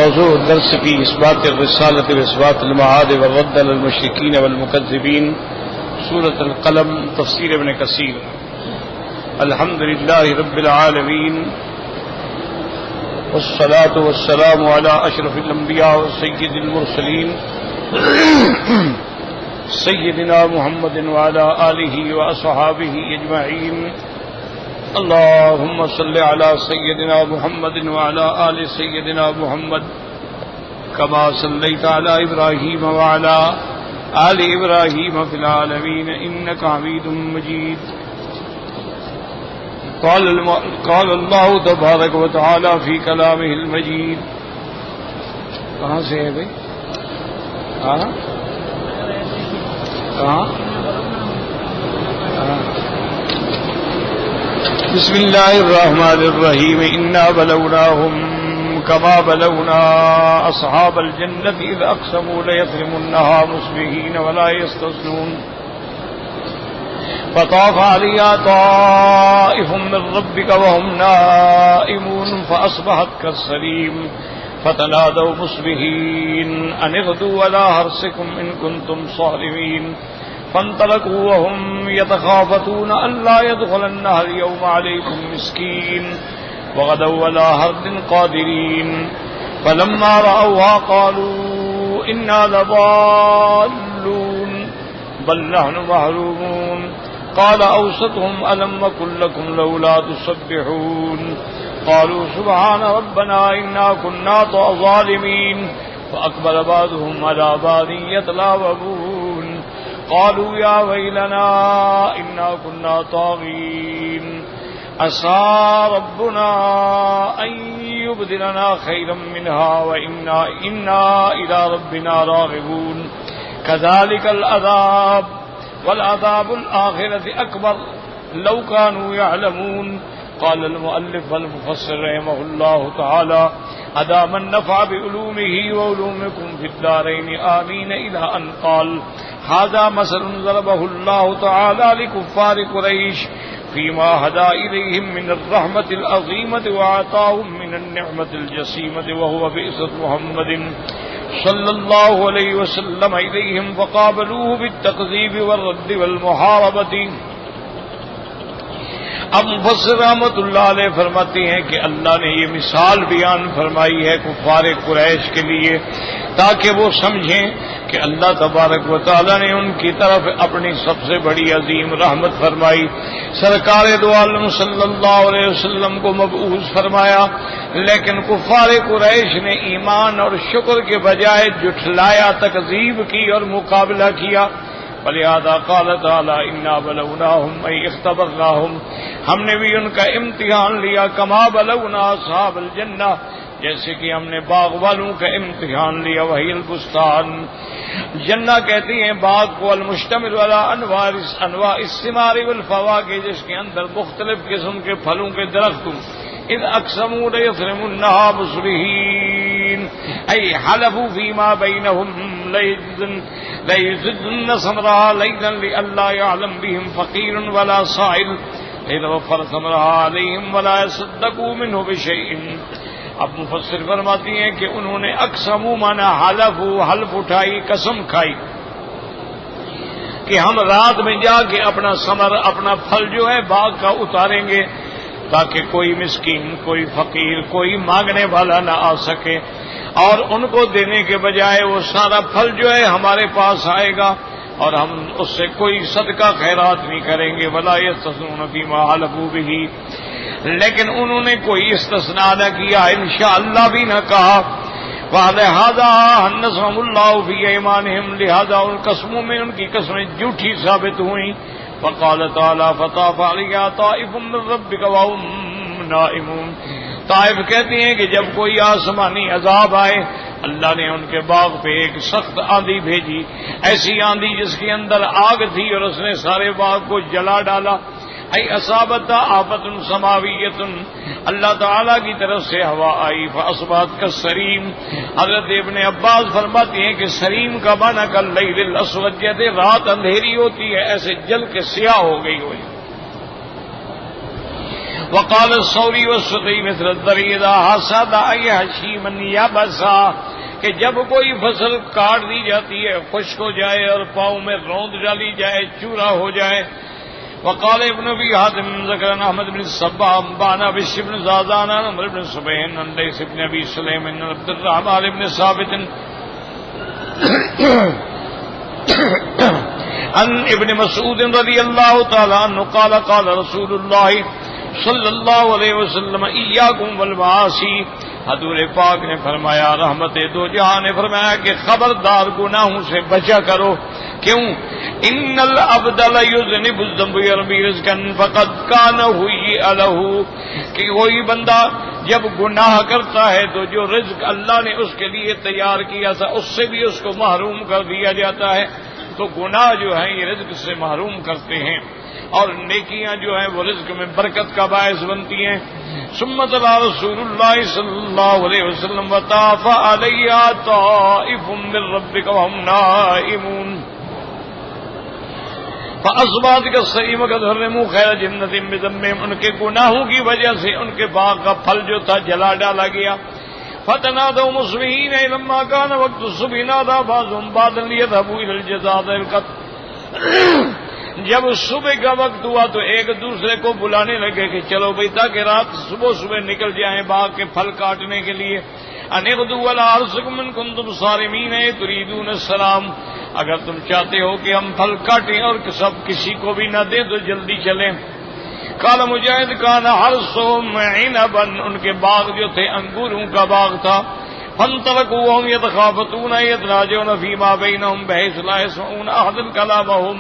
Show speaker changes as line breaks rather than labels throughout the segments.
موضوع الدرس في إثبات الرسالة وإثبات المعاد والرد على المشركين والمكذبين سورة القلم تفسير ابن كثير. الحمد لله رب العالمين والصلاة والسلام على أشرف الأنبياء وسيد المرسلين سيدنا محمد وعلى آله وأصحابه أجمعين. اللهم صل على سيدنا محمد وعلى آل سيدنا محمد كما صليت على إبراهيم وعلى آل إبراهيم في العالمين إنك حميد مجيد. قال الله تبارك وتعالى في كلامه المجيد. کہاں سے ہے بھائی؟ کہاں؟ بسم الله الرحمن الرحيم. إنا بلوناهم كما بلونا أصحاب الجنة إذ أقسموا ليصرمنها مصبحين ولا يستثنون فطاف عليها طائف من ربك وهم نائمون فأصبحت كالصريم فتنادوا مصبحين أن اغدوا على حرثكم إن كنتم صارمين فانطلقوا وهم يتخافتون ألا يدخلنها اليوم عليكم مسكين وغدوا على حرد قادرين فلما رأوها قالوا إنا لضالون بل نحن محرومون قال أوسطهم ألم أقل لكم لولا تسبحون قالوا سبحان ربنا إنا كنا ظالمين فأقبل بعضهم على بعض يتلاومون قالوا يا ويلنا إنا كنا طاغين عسى ربنا أن يبدلنا خيرا منها وإنا إلى ربنا راغبون كذلك العذاب والعذاب الآخرة أكبر لو كانوا يعلمون. قال المؤلف والمفسر رحمه الله تعالى أدام النفع بعلومه وعلومكم في الدارين آمين إلى أن قال هذا مثل ضربه الله تعالى لكفار قريش فيما هدى إليهم من الرحمة العظيمة وعطاهم من النعمة الجسيمة وهو بعثة محمد صلى الله عليه وسلم إليهم فقابلوه بالتكذيب والرد والمحاربة. اب مفسر رحمۃ اللہ علیہ فرماتے ہیں کہ اللہ نے یہ مثال بیان فرمائی ہے کفار قریش کے لیے تاکہ وہ سمجھیں کہ اللہ تبارک و تعالی نے ان کی طرف اپنی سب سے بڑی عظیم رحمت فرمائی. سرکار دو عالم صلی اللہ علیہ وسلم کو مبعوث فرمایا لیکن کفار قریش نے ایمان اور شکر کے بجائے جھٹلایا، تکذیب کی اور مقابلہ کیا. فلہذا قال تعالی انا بلوناہم ای اختبرناہم، ہم نے بھی ان کا امتحان لیا، کما بلونا اصحاب الجنہ، جیسے کہ ہم نے باغ والوں کا امتحان لیا. وہی البستان، جنہ کہتی ہیں باغ کو، المشتمل علی انواع الثمار والفواکہ، جس کے اندر مختلف قسم کے پھلوں کے درخت. اذ اقسموا لیصرمنها مصبحین ای حلفوا فیما بینہم ليزدن ثمرها ليلا لئلا يعلم بهم فقير ولا سائل ليوفر ثمرها عليهم ولا يصدقوا منه بشيء. اب مفسر فرماتی ہیں کہ انہوں نے اقسموا مانا حلف اٹھائی، قسم کھائی کہ ہم رات میں جا کے اپنا ثمر، اپنا پھل جو ہے باغ کا اتاریں گے تاکہ کوئی مسکین، کوئی فقیر، کوئی مانگنے والا نہ آ سکے، اور ان کو دینے کے بجائے وہ سارا پھل جو ہے ہمارے پاس آئے گا اور ہم اس سے کوئی صدقہ خیرات نہیں کریں گے. ولا یستثنون فیما حلفوا به، لیکن انہوں نے کوئی استثناء نہ کیا، انشاءاللہ بھی نہ کہا. فلہذا حنثهم اللہ فی ایمانہم، لہذا ان قسموں میں ان کی قسمیں جھوٹی ثابت ہوئیں. فقال تعالی فطاف علیہا طائف من ربک وهم نائمون. طائف کہتے ہیں کہ جب کوئی آسمانی عذاب آئے، اللہ نے ان کے باغ پہ ایک سخت آندھی بھیجی، ایسی آندھی جس کے اندر آگ تھی اور اس نے سارے باغ کو جلا ڈالا. ای اصابت آفت سماویت، اللہ تعالیٰ کی طرف سے ہوا آئی. فاصبحت کالصریم، حضرت ابن عباس فرماتے ہیں کہ سریم کا معنی کاللیل الاسود، جیسے رات اندھیری ہوتی ہے ایسے جل کے سیاہ ہو گئی ہوئی. وقال الثوری والسدی مثل الذری اذا حصد ایحشیما یبسا، کہ جب کوئی فصل کاٹ دی جاتی ہے، خشک ہو جائے اور پاؤں میں روند ڈالی جائے، چورا ہو جائے. وقال ابن ابي حاتم ذكر احمد بن الصباح بانا بشر بن زازان عمرو بن صبيح عن ليث بن ابي سليم عن عبد الرحمن بن ثابت عن ابن مسعود رضي الله تعالى عنه قال قال رسول الله صلی اللہ علیہ وسلم ایاکم والمعاصی، حضور پاک نے فرمایا، رحمت دو جہاں نے فرمایا کہ خبردار گناہوں سے بچا کرو. کیوں؟ ان العبد لیذنب الذنب یرمی رزقا فقد کان هیئ له، کہ کوئی بندہ جب گناہ کرتا ہے تو جو رزق اللہ نے اس کے لیے تیار کیا تھا اس سے بھی اس کو محروم کر دیا جاتا ہے. تو گناہ جو ہیں یہ رزق سے محروم کرتے ہیں، اور نیکیاں جو ہیں وہ رزق میں برکت کا باعث بنتی ہیں. ثم تلا رسول اللہ صلی اللہ علیہ وسلم وطاف علی طائف من ربک وهم نائمون فاصبحت كالصريم قد حرموا خير جنة بذنبهم، ان کے گناہوں کی وجہ سے ان کے باغ کا پھل جو تھا جلا ڈالا گیا. فتنادوا مصبحين لما كان وقت الصبح نادى بعضهم بعضا ليذهبوا الى الجزاء القتل. جب صبح کا وقت ہوا تو ایک دوسرے کو بلانے لگے کہ چلو بھائی تاکہ رات صبح نکل جائیں باغ کے پھل کاٹنے کے لیے. انغدوا على حرثكم ان كنتم صارمين تريدون السلام، اگر تم چاہتے ہو کہ ہم پھل کاٹیں اور سب کسی کو بھی نہ دیں تو جلدی چلیں. قال مجاہد كان حرثهم عنبا، ان کے باغ جو تھے انگوروں کا باغ تھا. فانطلقوا وهم يتخافتون يتناجون فيما بينهم بحيث لا يسمعون احدا كلامهم.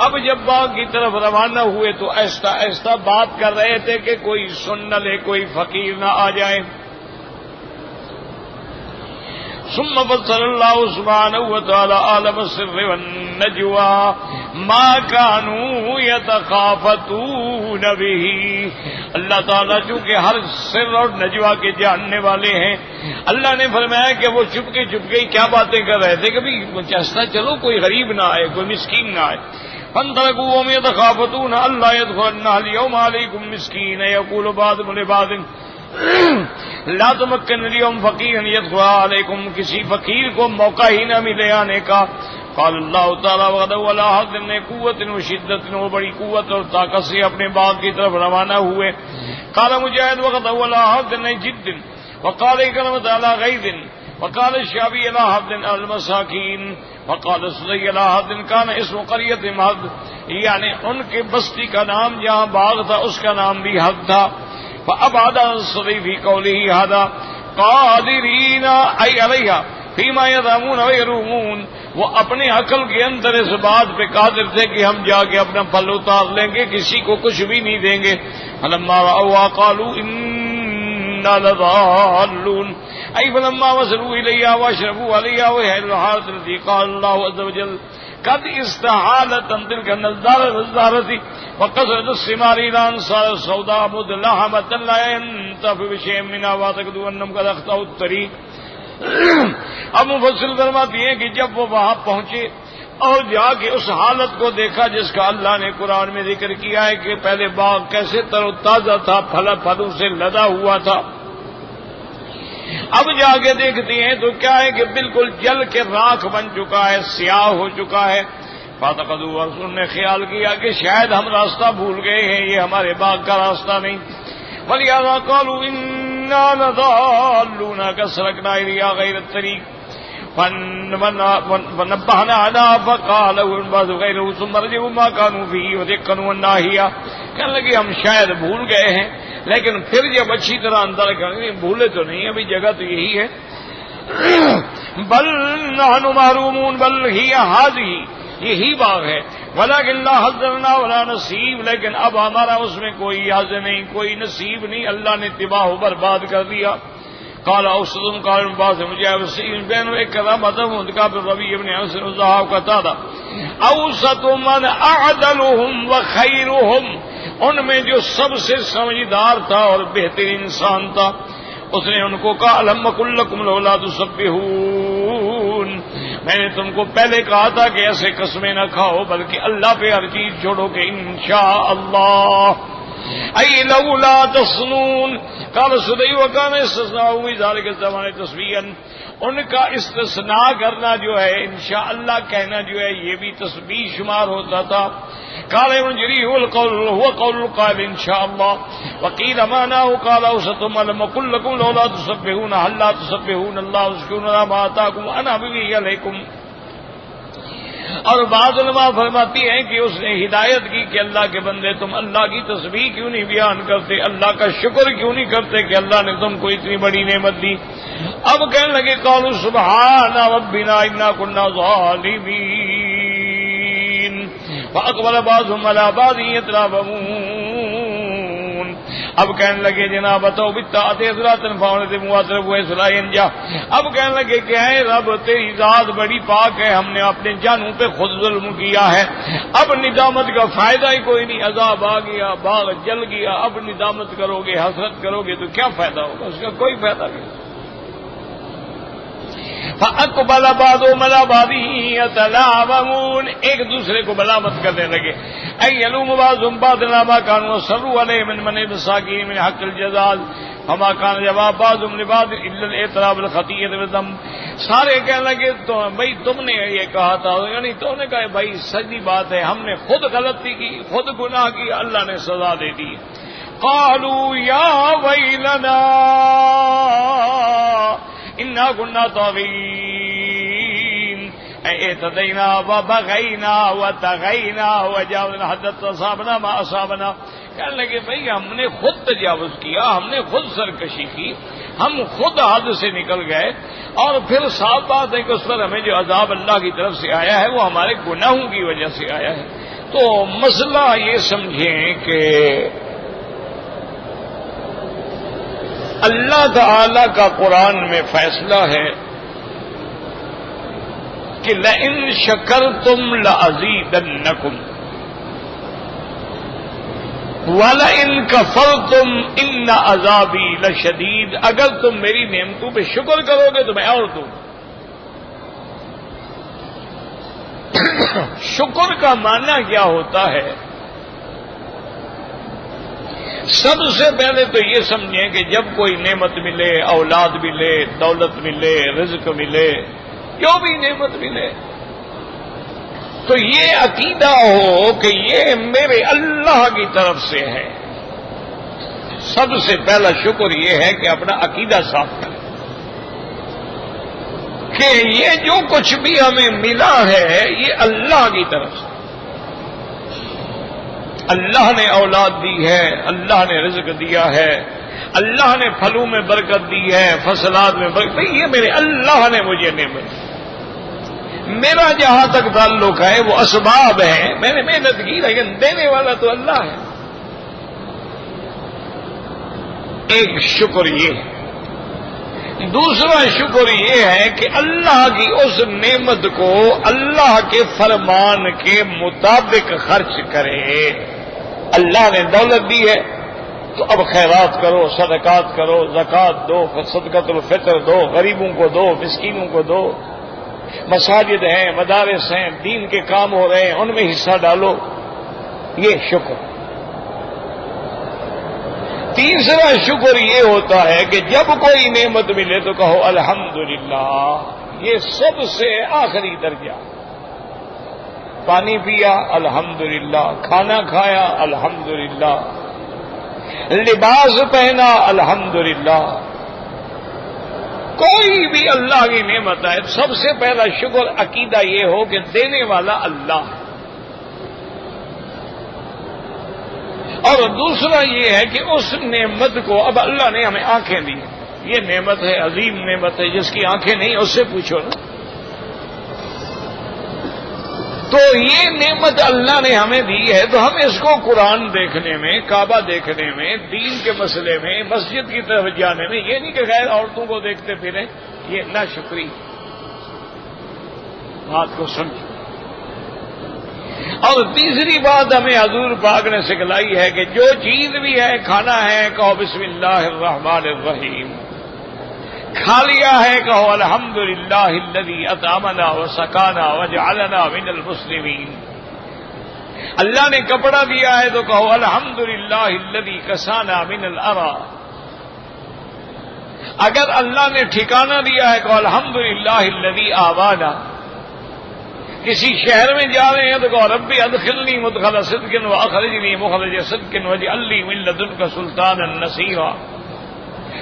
اب جب باغ کی طرف روانہ ہوئے تو ایسا ایسا بات کر رہے تھے کہ کوئی سن نہ لے، کوئی فقیر نہ آ جائے. ثم فصل اللہ سبحانہ وتعالی عالم السر والنجوى ما كانوا يتخافتون به. اللہ تعالیٰ چونکہ ہر سر اور نجوا کے جاننے والے ہیں، اللہ نے فرمایا کہ وہ چپکے چپکے کیا باتیں کر رہے تھے. کبھی چاہتا چلو کوئی غریب نہ آئے، کوئی مسکین نہ آئے. فانطلقوا وهم يتخافتون الا يدخلنها اليوم عليكم مسكين يقول بعضهم لبعض لا تمكن اليوم فقيرا يدخل عليكم، کسی فقیر کو موقع ہی نہ ملے آنے کا. قال اللہ تعالیٰ وغدوا على حرد قوت وشدت، وہ بڑی قوت اور طاقت سے اپنے باغ کی طرف روانہ ہوئے. قال مجاہد وغدوا على حرد جد، وقال كلمة على غيظ، وقال الشعبي على حرد المساكين، وقال السدي على حرد كان اسم قرية مهد، یعنی ان کے بستی کا نام جہاں باغ تھا اس کا نام بھی حد تھا. فأبعد السدي في قوله هذا قادرين أي عليها فيما يذمون ويرومون، وہ اپنے عقل کے اندر اس بات پہ قادر تھے کہ ہم جا کے اپنا پھل اتار لیں گے، کسی کو کچھ بھی نہیں دیں گے. فلما رأوا قالوا إنا لضالون، أي فلما وصلوا إليها وأشرفوا عليها وهي الحالة التي قال الله عز وجل قد استحالت عن تلك النضارة وقصرت الثمار إلى أن صارت سوداء مدلهمة لا ينتفع بشيء منها واعتقدوا أنهم قد أخطأوا الطريق. اب مفصل فرماتی ہیں کہ جب وہ وہاں پہنچے اور جا کے اس حالت کو دیکھا جس کا اللہ نے قرآن میں ذکر کیا ہے کہ پہلے باغ کیسے تر و تازہ تھا، پھلوں سے لدا ہوا تھا. اب جا کے دیکھتے ہیں تو کیا ہے کہ بالکل جل کے راکھ بن چکا ہے، سیاہ ہو چکا ہے. فاعتقدوا، انہوں نے خیال کیا کہ شاید ہم راستہ بھول گئے ہیں، یہ ہمارے باغ کا راستہ نہیں. ولہذا قالوا انا لضالون كسرقنا الى غير الطريق فنبهنا على فقال بعض غيره ثم رجعوا ما كانوا فيه وذكروا الناهيه. کہنے لگے ہم شاید بھول گئے ہیں، لیکن پھر جب اچھی طرح اندر کریں بھولے تو نہیں، ابھی جگہ تو یہی ہے. بل نحن محرومون، بل ہی هذه، یہی باغ ہے. ولكن لا حضرنا ولا نصیب، لیکن اب ہمارا اس میں کوئی حظ نہیں، کوئی نصیب نہیں، اللہ نے تباہ و برباد کر دیا. قال اوسطهم قال بعض مجاهد السيد بينه اكرم مذهب كعب الربيع بن انس الزهاق قتادة اوسط من اعدلهم وخيرهم، ان میں جو سب سے سمجھدار تھا اور بہترین انسان تھا، اس نے ان کو کہا الم قل لكم لولا تسبحون، میں نے تم کو پہلے کہا تھا کہ ایسے قسمیں نہ کھاؤ بلکہ اللہ پہ ہر چیز چھوڑو کہ انشاءاللہ ای لولا تصنون قال سدی وکان استثناء ہوئی ذالک الزمان تسبیحا، ان کا استثناء کرنا جو ہے انشاءاللہ کہنا جو ہے یہ بھی تسبیح شمار ہوتا تھا. قال يجري هو قول القائل ان شاء الله وقيل معناه قال اوسطهم لم اقل لكم لولا تسبحون هل لا تسبحون الله وتشكرون ما آتاكم وانا به عليكم. اور بعض علماء فرماتی ہیں کہ اس نے ہدایت کی کہ اللہ کے بندے تم اللہ کی تسبیح کیوں نہیں بیان کرتے، اللہ کا شکر کیوں نہیں کرتے کہ اللہ نے تم کو اتنی بڑی نعمت دی. اب کہنے لگے قالوا سبحان ربنا انا كنا ظالمين فاقبل بعضهم على بعض يتلاومون. اب کہنے لگے جناب تو بتاتے حضرات فاونے مواتر وہ اسرائیل انجا. اب کہنے لگے کہ اے رب تیری ذات بڑی پاک ہے، ہم نے اپنے جانوں پہ خود ظلم کیا ہے، اب ندامت کا فائدہ ہی کوئی نہیں، عذاب آ گیا، باغ جل گیا، اب ندامت کرو گے، حسرت کرو گے تو کیا فائدہ ہوگا، اس کا کوئی فائدہ نہیں. فَأَقْبَلَ بَعْضُهُمْ عَلَىٰ بَعْضٍ يَتَلَاوَمُونَ، ایک دوسرے کو ملامت کرنے لگے. اَن يَلُومُ بَعْضُهُمْ بَعْضًا عَلَىٰ مَا كَانُوا وَصَرُّوا عَلَيْهِ مِنْ مَنْعِ الْمَسَاكِينِ مِنْ حَقِّ الْجَزَاءِ فَمَا كَانَ جَوَابَ بَعْضُهُمْ لِبَعْضٍ إِلَّا الْإِعْتِرَافُ بِالْخَطِيئَةِ وَالذَّنبِ. سارے کہنے لگے تو بھائی تم نے یہ کہا تھا، یعنی تو نے کہا بھائی سچی بات ہے، ہم نے خود غلطی کی، خود گناہ کی، اللہ نے سزا دے دی. قالوا یا ویلنا انا كنا طاغین اعتدینا وبغینا وتغینا وجاوزنا حد اصابنا ما اصابنا. کہنے لگے بھئی ہم نے خود تجاوز کیا، ہم نے خود سرکشی کی، ہم خود حد سے نکل گئے، اور پھر صاف بات ہے کہ اس پر ہمیں جو عذاب اللہ کی طرف سے آیا ہے وہ ہمارے گناہوں کی وجہ سے آیا ہے. تو مسئلہ یہ سمجھیں کہ اللہ تعالی کا قرآن میں فیصلہ ہے کہ لئن شکرتم لازیدنکم وَلَئِن كَفَرْتُمْ إِنَّ عَذَابِي لَشَدِيدٌ. اگر تم میری نعمتوں پہ شکر کرو گے تو میں اور دوں. شکر کا معنی کیا ہوتا ہے؟ سب سے پہلے تو یہ سمجھیں کہ جب کوئی نعمت ملے، اولاد ملے، دولت ملے، رزق ملے، جو بھی نعمت ملے، تو یہ عقیدہ ہو کہ یہ میرے اللہ کی طرف سے ہے. سب سے پہلا شکر یہ ہے کہ اپنا عقیدہ صاف کریں کہ یہ جو کچھ بھی ہمیں ملا ہے یہ اللہ کی طرف سے. اللہ نے اولاد دی ہے، اللہ نے رزق دیا ہے، اللہ نے پھلوں میں برکت دی ہے، فصلات میں برکت. یہ میرے اللہ نے مجھے نعمت دی. میرا جہاں تک تعلق ہے وہ اسباب ہیں، میں نے محنت کی، لیکن دینے والا تو اللہ ہے. ایک شکر یہ ہے. دوسرا شکر یہ ہے کہ اللہ کی اس نعمت کو اللہ کے فرمان کے مطابق خرچ کرے. اللہ نے دولت دی ہے تو اب خیرات کرو، صدقات کرو، زکوٰۃ دو، صدقۃ الفطر دو، غریبوں کو دو، مسکینوں کو دو. مساجد ہیں، مدارس ہیں، دین کے کام ہو رہے ہیں، ان میں حصہ ڈالو. یہ شکر. تیسرا شکر یہ ہوتا ہے کہ جب کوئی نعمت ملے تو کہو الحمدللہ. یہ سب سے آخری درجہ. پانی پیا الحمدللہ، کھانا کھایا الحمدللہ، لباس پہنا الحمدللہ. کوئی بھی اللہ کی نعمت ہے، سب سے پہلا شکر عقیدہ یہ ہو کہ دینے والا اللہ ہے. اور دوسرا یہ ہے کہ اس نعمت کو اب اللہ نے ہمیں آنکھیں دی. یہ نعمت ہے، عظیم نعمت ہے. جس کی آنکھیں نہیں اس سے پوچھو نا. تو یہ نعمت اللہ نے ہمیں دی ہے تو ہم اس کو قرآن دیکھنے میں، کعبہ دیکھنے میں، دین کے مسئلے میں، مسجد کی طرف جانے میں، یہ نہیں کہ غیر عورتوں کو دیکھتے پھریں. یہ ناشکری. بات کو سمجھو. اور تیسری بات ہمیں حضور پاک نے سکھلائی ہے کہ جو چیز بھی ہے، کھانا ہے کہو بسم اللہ الرحمن الرحیم. کھا لیا ہے کہو الحمدللہ الذی اطعمنا وسقانا وجعلنا من المسلمین. اللہ نے کپڑا دیا ہے تو کہو الحمدللہ الذی کسانا من الارا. اگر اللہ نے ٹھکانہ دیا ہے تو الحمدللہ الذی آوانا. کسی شہر میں جا رہے ہیں تو کہو ربی ادخلنی مدخل صدق واخرجنی مخرج صدق واجعل لی من لدنک سلطانا نصیرا.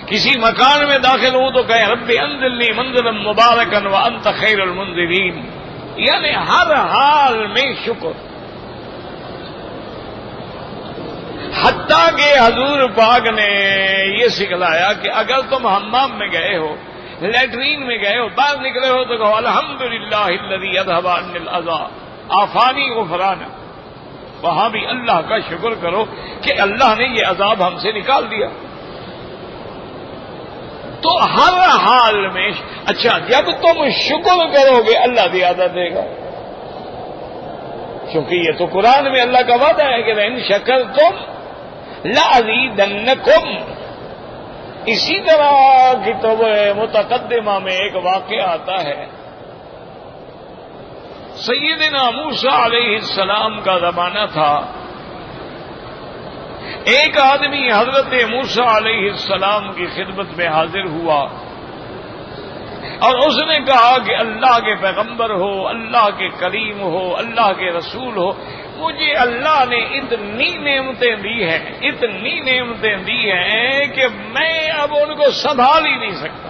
کسی مکان میں داخل ہوں تو کہیں ربی انزلنی منزلا مبارکا وانت خیر المنزلین. یعنی ہر حال میں شکر. حتیٰ کہ حضور پاک نے یہ سکھلایا کہ اگر تم حمام میں گئے ہو، لیٹرین میں گئے ہو، باہر نکلے ہو تو کہو الحمدللہ الذی اذھب عنی الاذی عافانی غفرانا. وہاں بھی اللہ کا شکر کرو کہ اللہ نے یہ عذاب ہم سے نکال دیا. تو ہر حال میں اچھا جب تم شکر کرو گے اللہ زیادہ دے گا، کیونکہ یہ تو قرآن میں اللہ کا وعدہ ہے کہ لئن شکرتم لأزیدنکم. اسی طرح کتاب متقدمہ میں ایک واقعہ آتا ہے. سیدنا موسیٰ علیہ السلام کا زمانہ تھا. ایک آدمی حضرت موسیٰ علیہ السلام کی خدمت میں حاضر ہوا اور اس نے کہا کہ اللہ کے پیغمبر ہو، اللہ کے کریم ہو، اللہ کے رسول ہو، مجھے اللہ نے اتنی نعمتیں دی ہیں، اتنی نعمتیں دی ہیں کہ میں اب ان کو سنبھال ہی نہیں سکتا.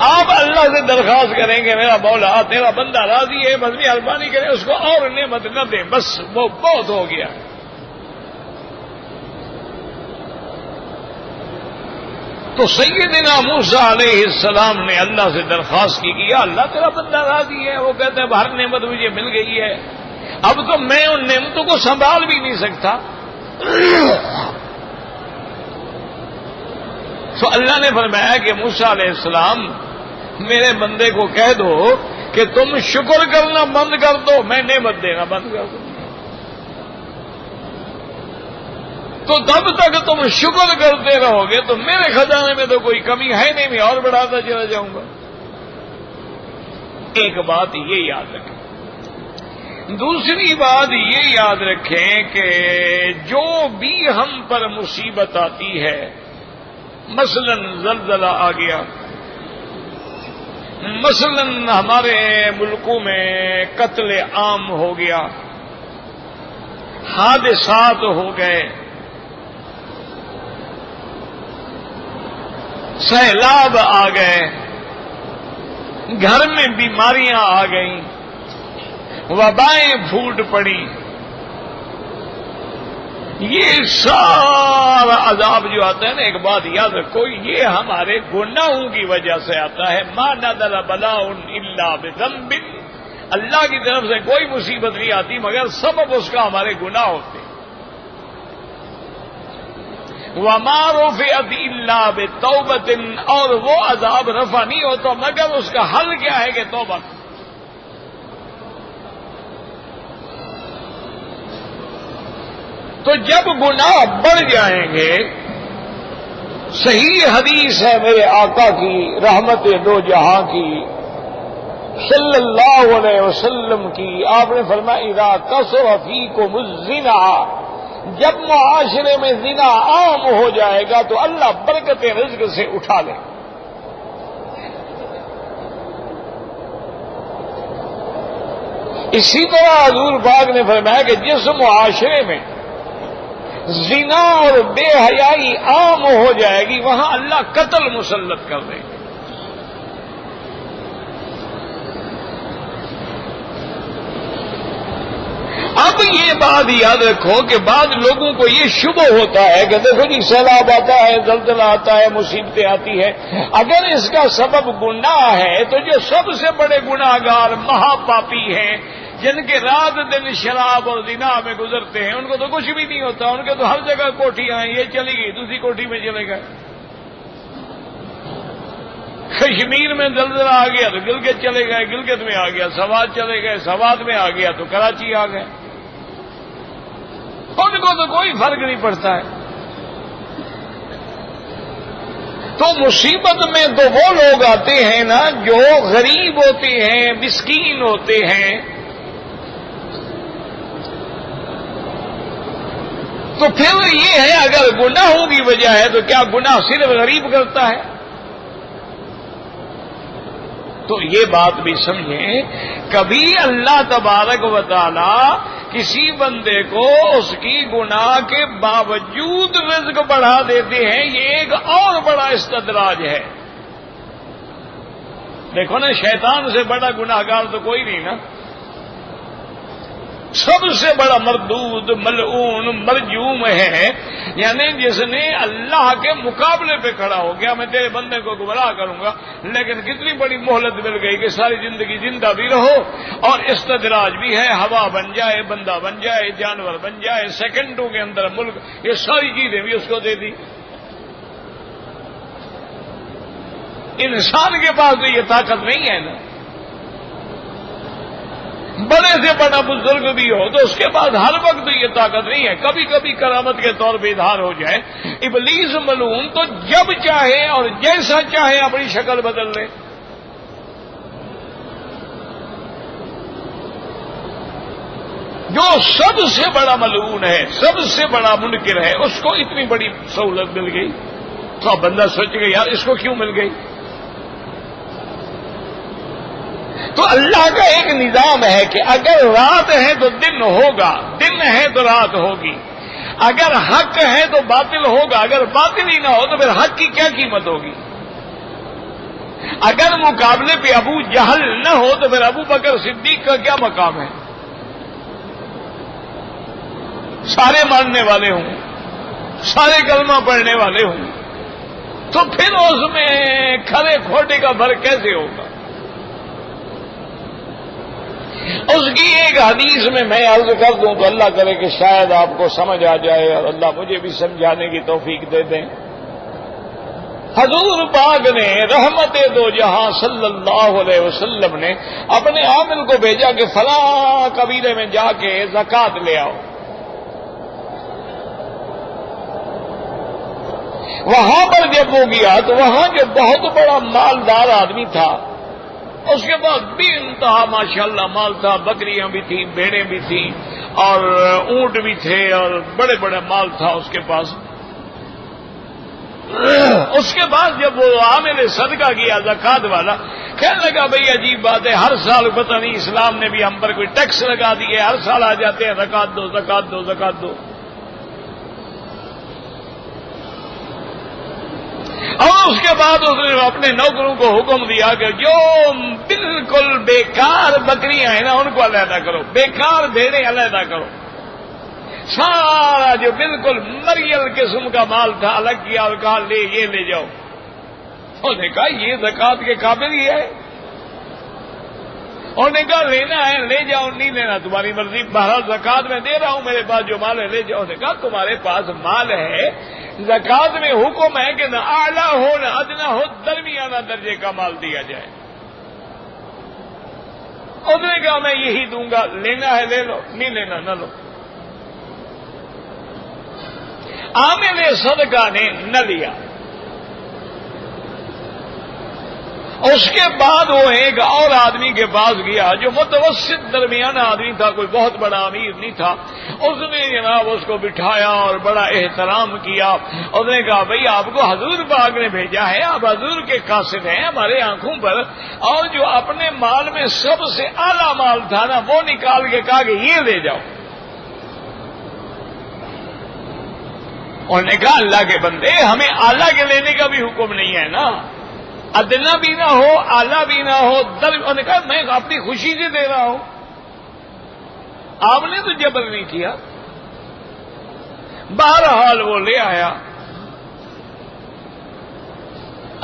آپ اللہ سے درخواست کریں کہ میرا مولا تیرا بندہ راضی ہے، بس مہربانی کرے اس کو اور نعمت نہ دیں، بس وہ بہت ہو گیا. تو سیدنا موسیٰ علیہ السلام نے اللہ سے درخواست کی کہ یا اللہ تیرا بندہ راضی ہے. وہ کہتے ہیں ہر نعمت مجھے مل گئی ہے، اب تو میں ان نعمتوں کو سنبھال بھی نہیں سکتا. تو اللہ نے فرمایا کہ موسیٰ علیہ السلام میرے بندے کو کہہ دو کہ تم شکر کرنا بند کر دو، میں نعمت دینا بند کر دوں. تو تب تک تم شکر کرتے رہو گے تو میرے خزانے میں تو کوئی کمی ہے نہیں، میں اور بڑھاتا چلا جاؤں گا. ایک بات یہ یاد رکھیں. دوسری بات یہ یاد رکھیں کہ جو بھی ہم پر مصیبت آتی ہے، مثلا زلزلہ آ گیا، مثلا ہمارے ملکوں میں قتل عام ہو گیا، حادثات ہو گئے، سیلاب آ گئے، گھر میں بیماریاں آ گئیں، وبائیں پھوٹ پڑی، یہ سارا عذاب جو آتا ہے نا، ایک بات یاد رکھو، یہ ہمارے گناہوں کی وجہ سے آتا ہے. ما نزل بلاء الا بذنب. اللہ کی طرف سے کوئی مصیبت نہیں آتی مگر سبب اس کا ہمارے گناہ ہوتے. وما رفعت الا بتوبۃ. اور وہ عذاب رفع نہیں ہوتا مگر اس کا حل کیا ہے کہ توبہ. تو جب گناہ بڑھ جائیں گے، صحیح حدیث ہے میرے آقا کی رحمت دو جہاں کی صلی اللہ علیہ وسلم کی، آپ نے فرمایا اذا کثر فیکم الزنا. جب معاشرے میں زنا عام ہو جائے گا تو اللہ برکت رزق سے اٹھا لے. اسی طرح حضور پاک نے فرمایا کہ جس معاشرے میں زنا اور بے حیائی عام ہو جائے گی وہاں اللہ قتل مسلط کر دے گا. اب یہ بات یاد رکھو کہ بعض لوگوں کو یہ شبہ ہوتا ہے کہ دیکھو جی سیلاب آتا ہے، زلزلہ آتا ہے، مصیبتیں آتی ہے، اگر اس کا سبب گناہ ہے تو جو سب سے بڑے گناہگار مہا پاپی ہیں، جن کے رات دن شراب اور زنا میں گزرتے ہیں، ان کو تو کچھ بھی نہیں ہوتا، ان کے تو ہر جگہ کوٹیاں ہیں، یہ چلی گئی دوسری کوٹھی میں چلے گئے. کشمیر میں زلزلہ آ گیا تو گلگت چلے گئے، گلگت میں آ گیا سوات چلے گئے، سوات میں آ گیا تو کراچی آ گئے. ان کو تو کوئی فرق نہیں پڑتا ہے. تو مصیبت میں تو وہ لوگ آتے ہیں نا جو غریب ہوتے ہیں، مسکین ہوتے ہیں. تو پھر یہ ہے اگر گناہوں کی وجہ ہے تو کیا گناہ صرف غریب کرتا ہے؟ تو یہ بات بھی سمجھیں، کبھی اللہ تبارک و تعالی کسی بندے کو اس کی گناہ کے باوجود رزق بڑھا دیتے ہیں، یہ ایک اور بڑا استدراج ہے. دیکھو نا، شیطان سے بڑا گناہگار تو کوئی نہیں نا. سب سے بڑا مردود، ملعون، مرجوم ہے، یعنی جس نے اللہ کے مقابلے پہ کھڑا ہو گیا، میں تیرے بندے کو گمراہ کروں گا، لیکن کتنی بڑی مہلت مل گئی کہ ساری زندگی زندہ بھی رہو اور استدراج بھی ہے، ہوا بن جائے، بندہ بن جائے، جانور بن جائے، سیکنڈوں کے اندر ملک، یہ ساری چیزیں بھی اس کو دے دی. انسان کے پاس تو یہ طاقت نہیں ہے نا. بڑے سے بڑا بزرگ بھی ہو تو اس کے بعد ہر وقت یہ طاقت نہیں ہے. کبھی کبھی کرامت کے طور پہ اظہار ہو جائے. ابلیس ملعون تو جب چاہے اور جیسا چاہے اپنی شکل بدل لے. جو سب سے بڑا ملعون ہے، سب سے بڑا منکر ہے، اس کو اتنی بڑی سہولت مل گئی تو اب بندہ سوچ گیا یار اس کو کیوں مل گئی. تو اللہ کا ایک نظام ہے کہ اگر رات ہے تو دن ہوگا، دن ہے تو رات ہوگی. اگر حق ہے تو باطل ہوگا، اگر باطل ہی نہ ہو تو پھر حق کی کیا قیمت ہوگی. اگر مقابلے پہ ابو جہل نہ ہو تو پھر ابو بکر صدیق کا کیا مقام ہے. سارے ماننے والے ہوں، سارے کلمہ پڑھنے والے ہوں، تو پھر اس میں کھڑے کھوٹے کا فرق کیسے ہوگا. اس کی ایک حدیث میں عرض کر دوں تو اللہ کرے کہ شاید آپ کو سمجھ آ جائے اور اللہ مجھے بھی سمجھانے کی توفیق دے دیں. حضور پاک نے رحمت دو جہاں صلی اللہ علیہ وسلم نے اپنے عامل کو بھیجا کہ فلاں قبیلے میں جا کے زکوٰۃ لے آؤ. وہاں پر جب وہ گیا تو وہاں جو بہت بڑا مالدار آدمی تھا، اس کے بعد بھی انتہا ماشاءاللہ مال تھا، بکریاں بھی تھیں، بھیڑیں بھی تھیں اور اونٹ بھی تھے اور بڑے بڑے مال تھا اس کے پاس. اس کے بعد جب وہ عامل صدقہ کیا زکوٰۃ والا، کہنے لگا بھئی عجیب بات ہے، ہر سال پتہ نہیں اسلام نے بھی ہم پر کوئی ٹیکس لگا دیے، ہر سال آ جاتے ہیں زکوٰۃ دو زکوٰۃ دو زکوٰۃ دو. اور اس کے بعد اس نے اپنے نوکروں کو حکم دیا کہ جو بالکل بیکار بکریاں ہیں نا ان کو علیحدہ کرو، بیکار بھیڑیں علیحدہ کرو. سارا جو بالکل مریل قسم کا مال تھا الگ کیا اور کہا لے یہ لے جاؤ. انہوں نے کہا یہ زکوٰۃ کے قابل ہی ہے. انہوں نے کہا لینا ہے لے جاؤ، نہیں لینا تمہاری مرضی، بہرحال زکوٰۃ میں دے رہا ہوں، میرے پاس جو مال ہے لے جاؤ. انہوں نے کہا تمہارے پاس مال ہے، زکوٰۃ میں حکم ہے کہ نہ اعلیٰ ہو نہ ادنا ہو، درمیانہ درجے کا مال دیا جائے. اس نے کہا میں یہی دوں گا، لینا ہے لے لو، نہیں لینا نہ لو. عامل صدقہ نے نہ لیا. اس کے بعد وہ ایک اور آدمی کے پاس گیا جو متوسط درمیانہ آدمی تھا، کوئی بہت بڑا امیر نہیں تھا. اس نے جناب اس کو بٹھایا اور بڑا احترام کیا. اس نے کہا بھئی آپ کو حضور پاک نے بھیجا ہے، آپ حضور کے قاصد ہیں ہمارے آنکھوں پر، اور جو اپنے مال میں سب سے اعلیٰ مال تھا نا وہ نکال کے کہا کہ یہ لے جاؤ. انہوں نے کہا اللہ کے بندے ہمیں اعلیٰ کے لینے کا بھی حکم نہیں ہے نا، ادنا بھی نہ ہو اعلیٰ بھی نہ ہو. انہوں نے کہا میں اپنی خوشی سے دے رہا ہوں، آپ نے تو جبر نہیں کیا. بہرحال وہ لے آیا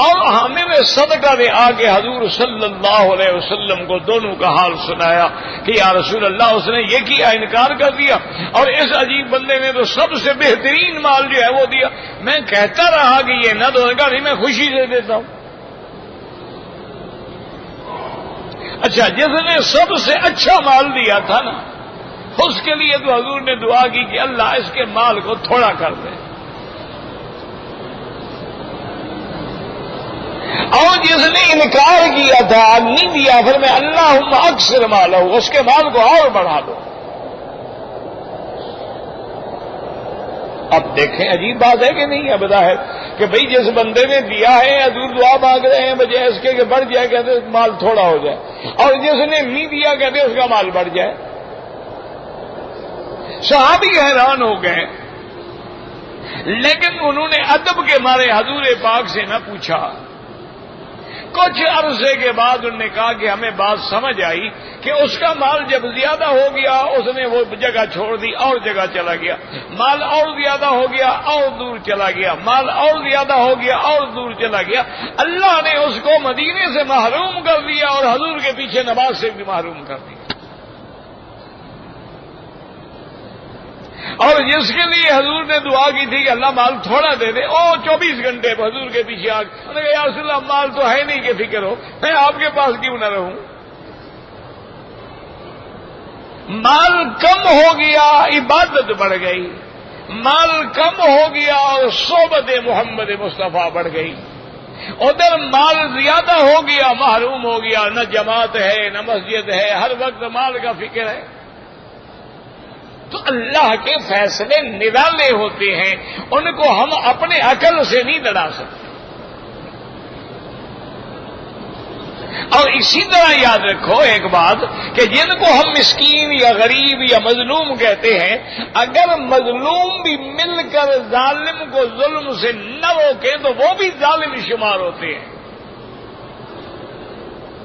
اور ہمیں صدقہ نے آ کے حضور صلی اللہ علیہ وسلم کو دونوں کا حال سنایا کہ یا رسول اللہ اس نے یہ کیا، انکار کر دیا، اور اس عجیب بندے نے تو سب سے بہترین مال جو ہے وہ دیا. میں کہتا رہا کہ یہ نہ دو، نہیں میں خوشی سے دیتا ہوں. اچھا جس نے سب سے اچھا مال دیا تھا نا اس کے لیے تو حضور نے دعا کی کہ اللہ اس کے مال کو تھوڑا کر دے. اور جس نے انکار کیا تھا نہیں دیا، پھر میں اللہم اکثر مالہ، اس کے مال کو اور بڑھا دو۔ اب دیکھیں عجیب بات ہے کہ نہیں ہے بظاہر کہ بھئی جس بندے نے دیا ہے حضور دعا مانگ رہے ہیں بجائے اس کے کہ بڑھ جائے، کہتے مال تھوڑا ہو جائے، اور جس نے نہیں دیا کہتے اس کا مال بڑھ جائے۔ صحابی حیران ہو گئے، لیکن انہوں نے ادب کے مارے حضور پاک سے نہ پوچھا۔ کچھ عرصے کے بعد انہوں نے کہا کہ ہمیں بات سمجھ آئی کہ اس کا مال جب زیادہ ہو گیا اس نے وہ جگہ چھوڑ دی اور جگہ چلا گیا، مال اور زیادہ ہو گیا اور دور چلا گیا، مال اور زیادہ ہو گیا اور دور چلا گیا، اللہ نے اس کو مدینے سے محروم کر دیا اور حضور کے پیچھے نماز سے بھی محروم کر دیا۔ اور جس کے لیے حضور نے دعا کی تھی کہ اللہ مال تھوڑا دے دے، او 24 گھنٹے حضور کے پیچھے آ گئے، یا رسول اللہ مال تو ہے نہیں کہ فکر ہو، میں آپ کے پاس کیوں نہ رہوں۔ مال کم ہو گیا عبادت بڑھ گئی، مال کم ہو گیا اور صحبت محمد مصطفیٰ بڑھ گئی، ادھر مال زیادہ ہو گیا محروم ہو گیا، نہ جماعت ہے نہ مسجد ہے، ہر وقت مال کا فکر ہے۔ تو اللہ کے فیصلے نرالے ہوتے ہیں، ان کو ہم اپنے عقل سے نہیں لڑا سکتے۔ اور اسی طرح یاد رکھو ایک بات کہ جن کو ہم مسکین یا غریب یا مظلوم کہتے ہیں، اگر مظلوم بھی مل کر ظالم کو ظلم سے نہ روکے تو وہ بھی ظالم شمار ہوتے ہیں۔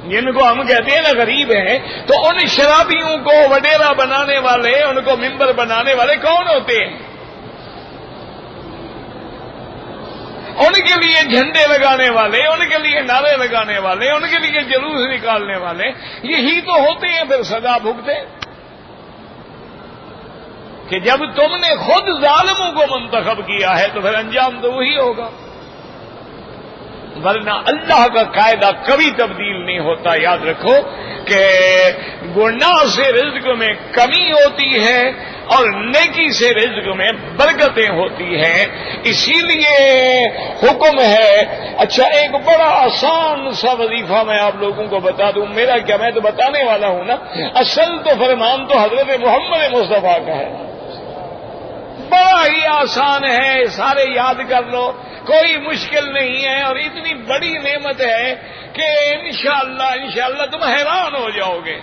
جن کو ہم کہتے ہیں نا غریب ہیں، تو ان شرابیوں کو وڈیرا بنانے والے، ان کو ممبر بنانے والے کون ہوتے ہیں؟ ان کے لیے جھنڈے لگانے والے، ان کے لیے نعرے لگانے والے، ان کے لیے جلوس نکالنے والے، یہی تو ہوتے ہیں پھر سزا بھگتے۔ کہ جب تم نے خود ظالموں کو منتخب کیا ہے تو پھر انجام تو وہی ہوگا، ورنہ اللہ کا قاعدہ کبھی تبدیل نہیں ہوتا۔ یاد رکھو کہ گناہ سے رزق میں کمی ہوتی ہے اور نیکی سے رزق میں برکتیں ہوتی ہیں، اسی لیے حکم ہے۔ اچھا ایک بڑا آسان سا وظیفہ میں آپ لوگوں کو بتا دوں، میرا کیا، میں تو بتانے والا ہوں نا، اصل تو فرمان تو حضرت محمد مصطفیٰ کا ہے، بڑا ہی آسان ہے، سارے یاد کر لو، کوئی مشکل نہیں ہے، اور اتنی بڑی نعمت ہے کہ انشاءاللہ تم حیران ہو جاؤ گے۔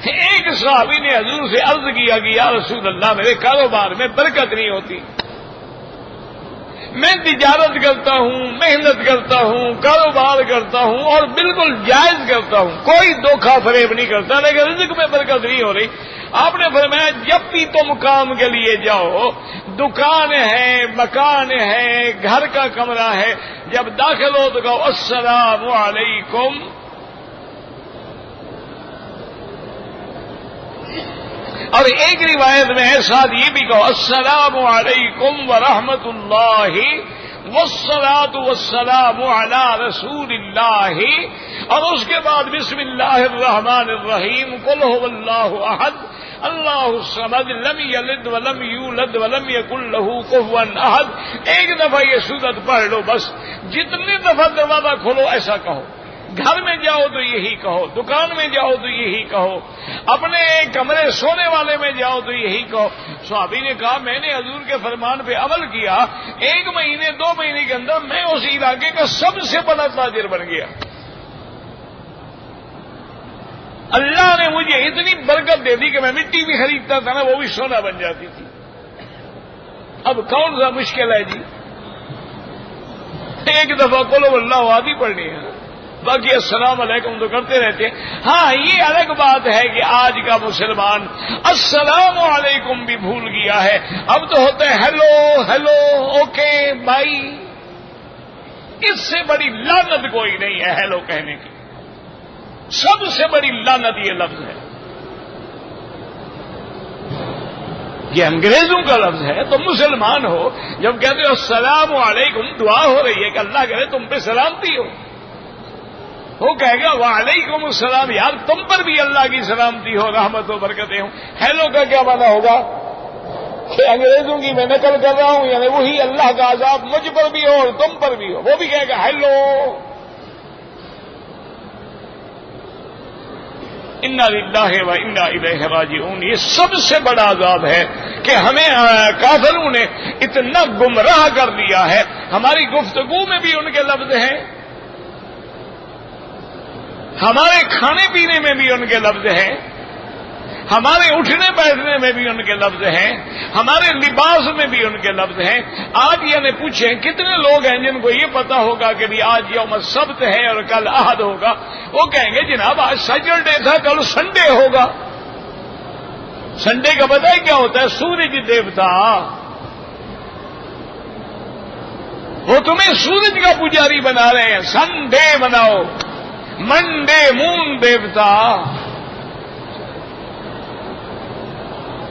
ایک صحابی نے حضور سے عرض کیا کہ یا رسول اللہ میرے کاروبار میں برکت نہیں ہوتی، میں تجارت کرتا ہوں، محنت کرتا ہوں، کاروبار کرتا ہوں اور بالکل جائز کرتا ہوں، کوئی دھوکہ فریب نہیں کرتا، لیکن رزق میں برکت نہیں ہو رہی۔ آپ نے فرمایا جب بھی تم کام کے لیے جاؤ، دکان ہے، مکان ہے، گھر کا کمرہ ہے، جب داخل ہو تو کہو السلام علیکم، اور ایک روایت میں ہے ساتھ یہ بھی کہو السلام علیکم ورحمۃ اللہ والصلاۃ والسلام علی رسول اللہ، اور اس کے بعد بسم اللہ الرحمن الرحیم قل هو اللہ احد اللہ الصمد لم یلد ولم یولد ولم یکن له کفوا احد۔ ایک دفعہ یہ سورت پڑھ لو، بس جتنے دفعہ دروازہ کھولو ایسا کہو، گھر میں جاؤ تو یہی کہو، دکان میں جاؤ تو یہی کہو، اپنے کمرے سونے والے میں جاؤ تو یہی کہو۔ صحابی نے کہا میں نے حضور کے فرمان پہ عمل کیا، 1 مہینے 2 مہینے کے اندر میں اس علاقے کا سب سے بڑا تاجر بن گیا، اللہ نے مجھے اتنی برکت دے دی کہ میں مٹی بھی خریدتا تھا نا وہ بھی سونا بن جاتی تھی۔ اب کون سا مشکل ہے جی، ایک دفعہ قل هو اللہ احد پڑھنی ہے، باقی السلام علیکم تو کرتے رہتے ہیں۔ ہاں یہ الگ بات ہے کہ آج کا مسلمان السلام علیکم بھی بھول گیا ہے، اب تو ہوتا ہے ہیلو ہیلو اوکے بائی، اس سے بڑی لعنت کوئی نہیں ہے ہیلو کہنے کی، سب سے بڑی لعنت یہ لفظ ہے، یہ انگریزوں کا لفظ ہے۔ تم مسلمان ہو، جب کہتے ہو السلام علیکم دعا ہو رہی ہے کہ اللہ کرے تم پہ سلامتی ہو، وہ کہے گا وعلیکم السلام، یار تم پر بھی اللہ کی سلامتی ہو، رحمت و برکتیں ہوں۔ ہیلو کا کیا معنی ہوگا؟ کہ انگریزوں کی میں نقل کر رہا ہوں، یعنی وہی اللہ کا عذاب مجھ پر بھی ہو اور تم پر بھی ہو، وہ بھی کہے گا ہیلو۔ انا للہ و انا الیہ راجعون۔ یہ سب سے بڑا عذاب ہے کہ ہمیں کافروں نے اتنا گمراہ کر دیا ہے، ہماری گفتگو میں بھی ان کے لفظ ہیں، ہمارے کھانے پینے میں بھی ان کے لفظ ہیں، ہمارے اٹھنے بیٹھنے میں بھی ان کے لفظ ہیں، ہمارے لباس میں بھی ان کے لفظ ہیں۔ آج یعنی پوچھیں کتنے لوگ ہیں جن کو یہ پتا ہوگا کہ بھی آج یوم السبت ہے اور کل احد ہوگا، وہ کہیں گے جناب آج سیٹرڈے تھا کل سنڈے ہوگا۔ سنڈے کا پتہ ہے کیا ہوتا ہے؟ سورج دیوتا، وہ تمہیں سورج کا پجاری بنا رہے ہیں، سنڈے بناؤ، منڈے مون دیوتا۔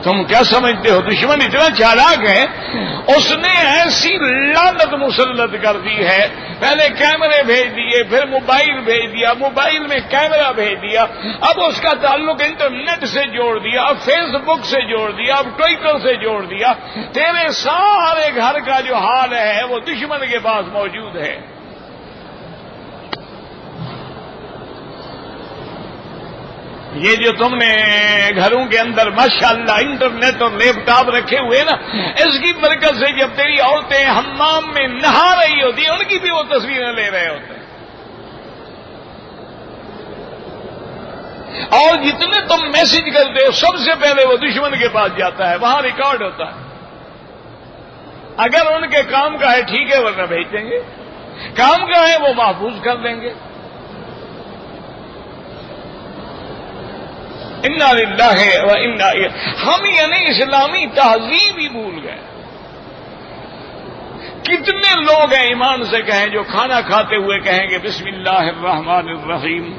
تم کیا سمجھتے ہو؟ دشمن اتنا چالاک ہے، اس نے ایسی لعنت مسلط کر دی ہے، پہلے کیمرے بھیج دیے، پھر موبائل بھیج دیا، موبائل میں کیمرہ بھیج دیا، اب اس کا تعلق انٹرنیٹ سے جوڑ دیا، اب فیس بک سے جوڑ دیا، اب ٹویٹر سے جوڑ دیا۔ تیرے سارے گھر کا جو حال ہے وہ دشمن کے پاس موجود ہے۔ یہ جو تم نے گھروں کے اندر ماشاءاللہ انٹرنیٹ اور لیپ ٹاپ رکھے ہوئے نا، اس کی برکت سے جب تیری عورتیں حمام میں نہا رہی ہوتی ہیں ان کی بھی وہ تصویریں لے رہے ہوتے ہیں، اور جتنے تم میسج کرتے ہو سب سے پہلے وہ دشمن کے پاس جاتا ہے، وہاں ریکارڈ ہوتا ہے۔ اگر ان کے کام کا ہے ٹھیک ہے، ورنہ بھیج دیں گے، کام کا ہے وہ محفوظ کر دیں گے۔ انا للہ و انا الیہ۔ ہم یعنی اسلامی تہذیب ہی بھول گئے۔ کتنے لوگ ہیں ایمان سے کہیں جو کھانا کھاتے ہوئے کہیں گے بسم اللہ الرحمن الرحیم؟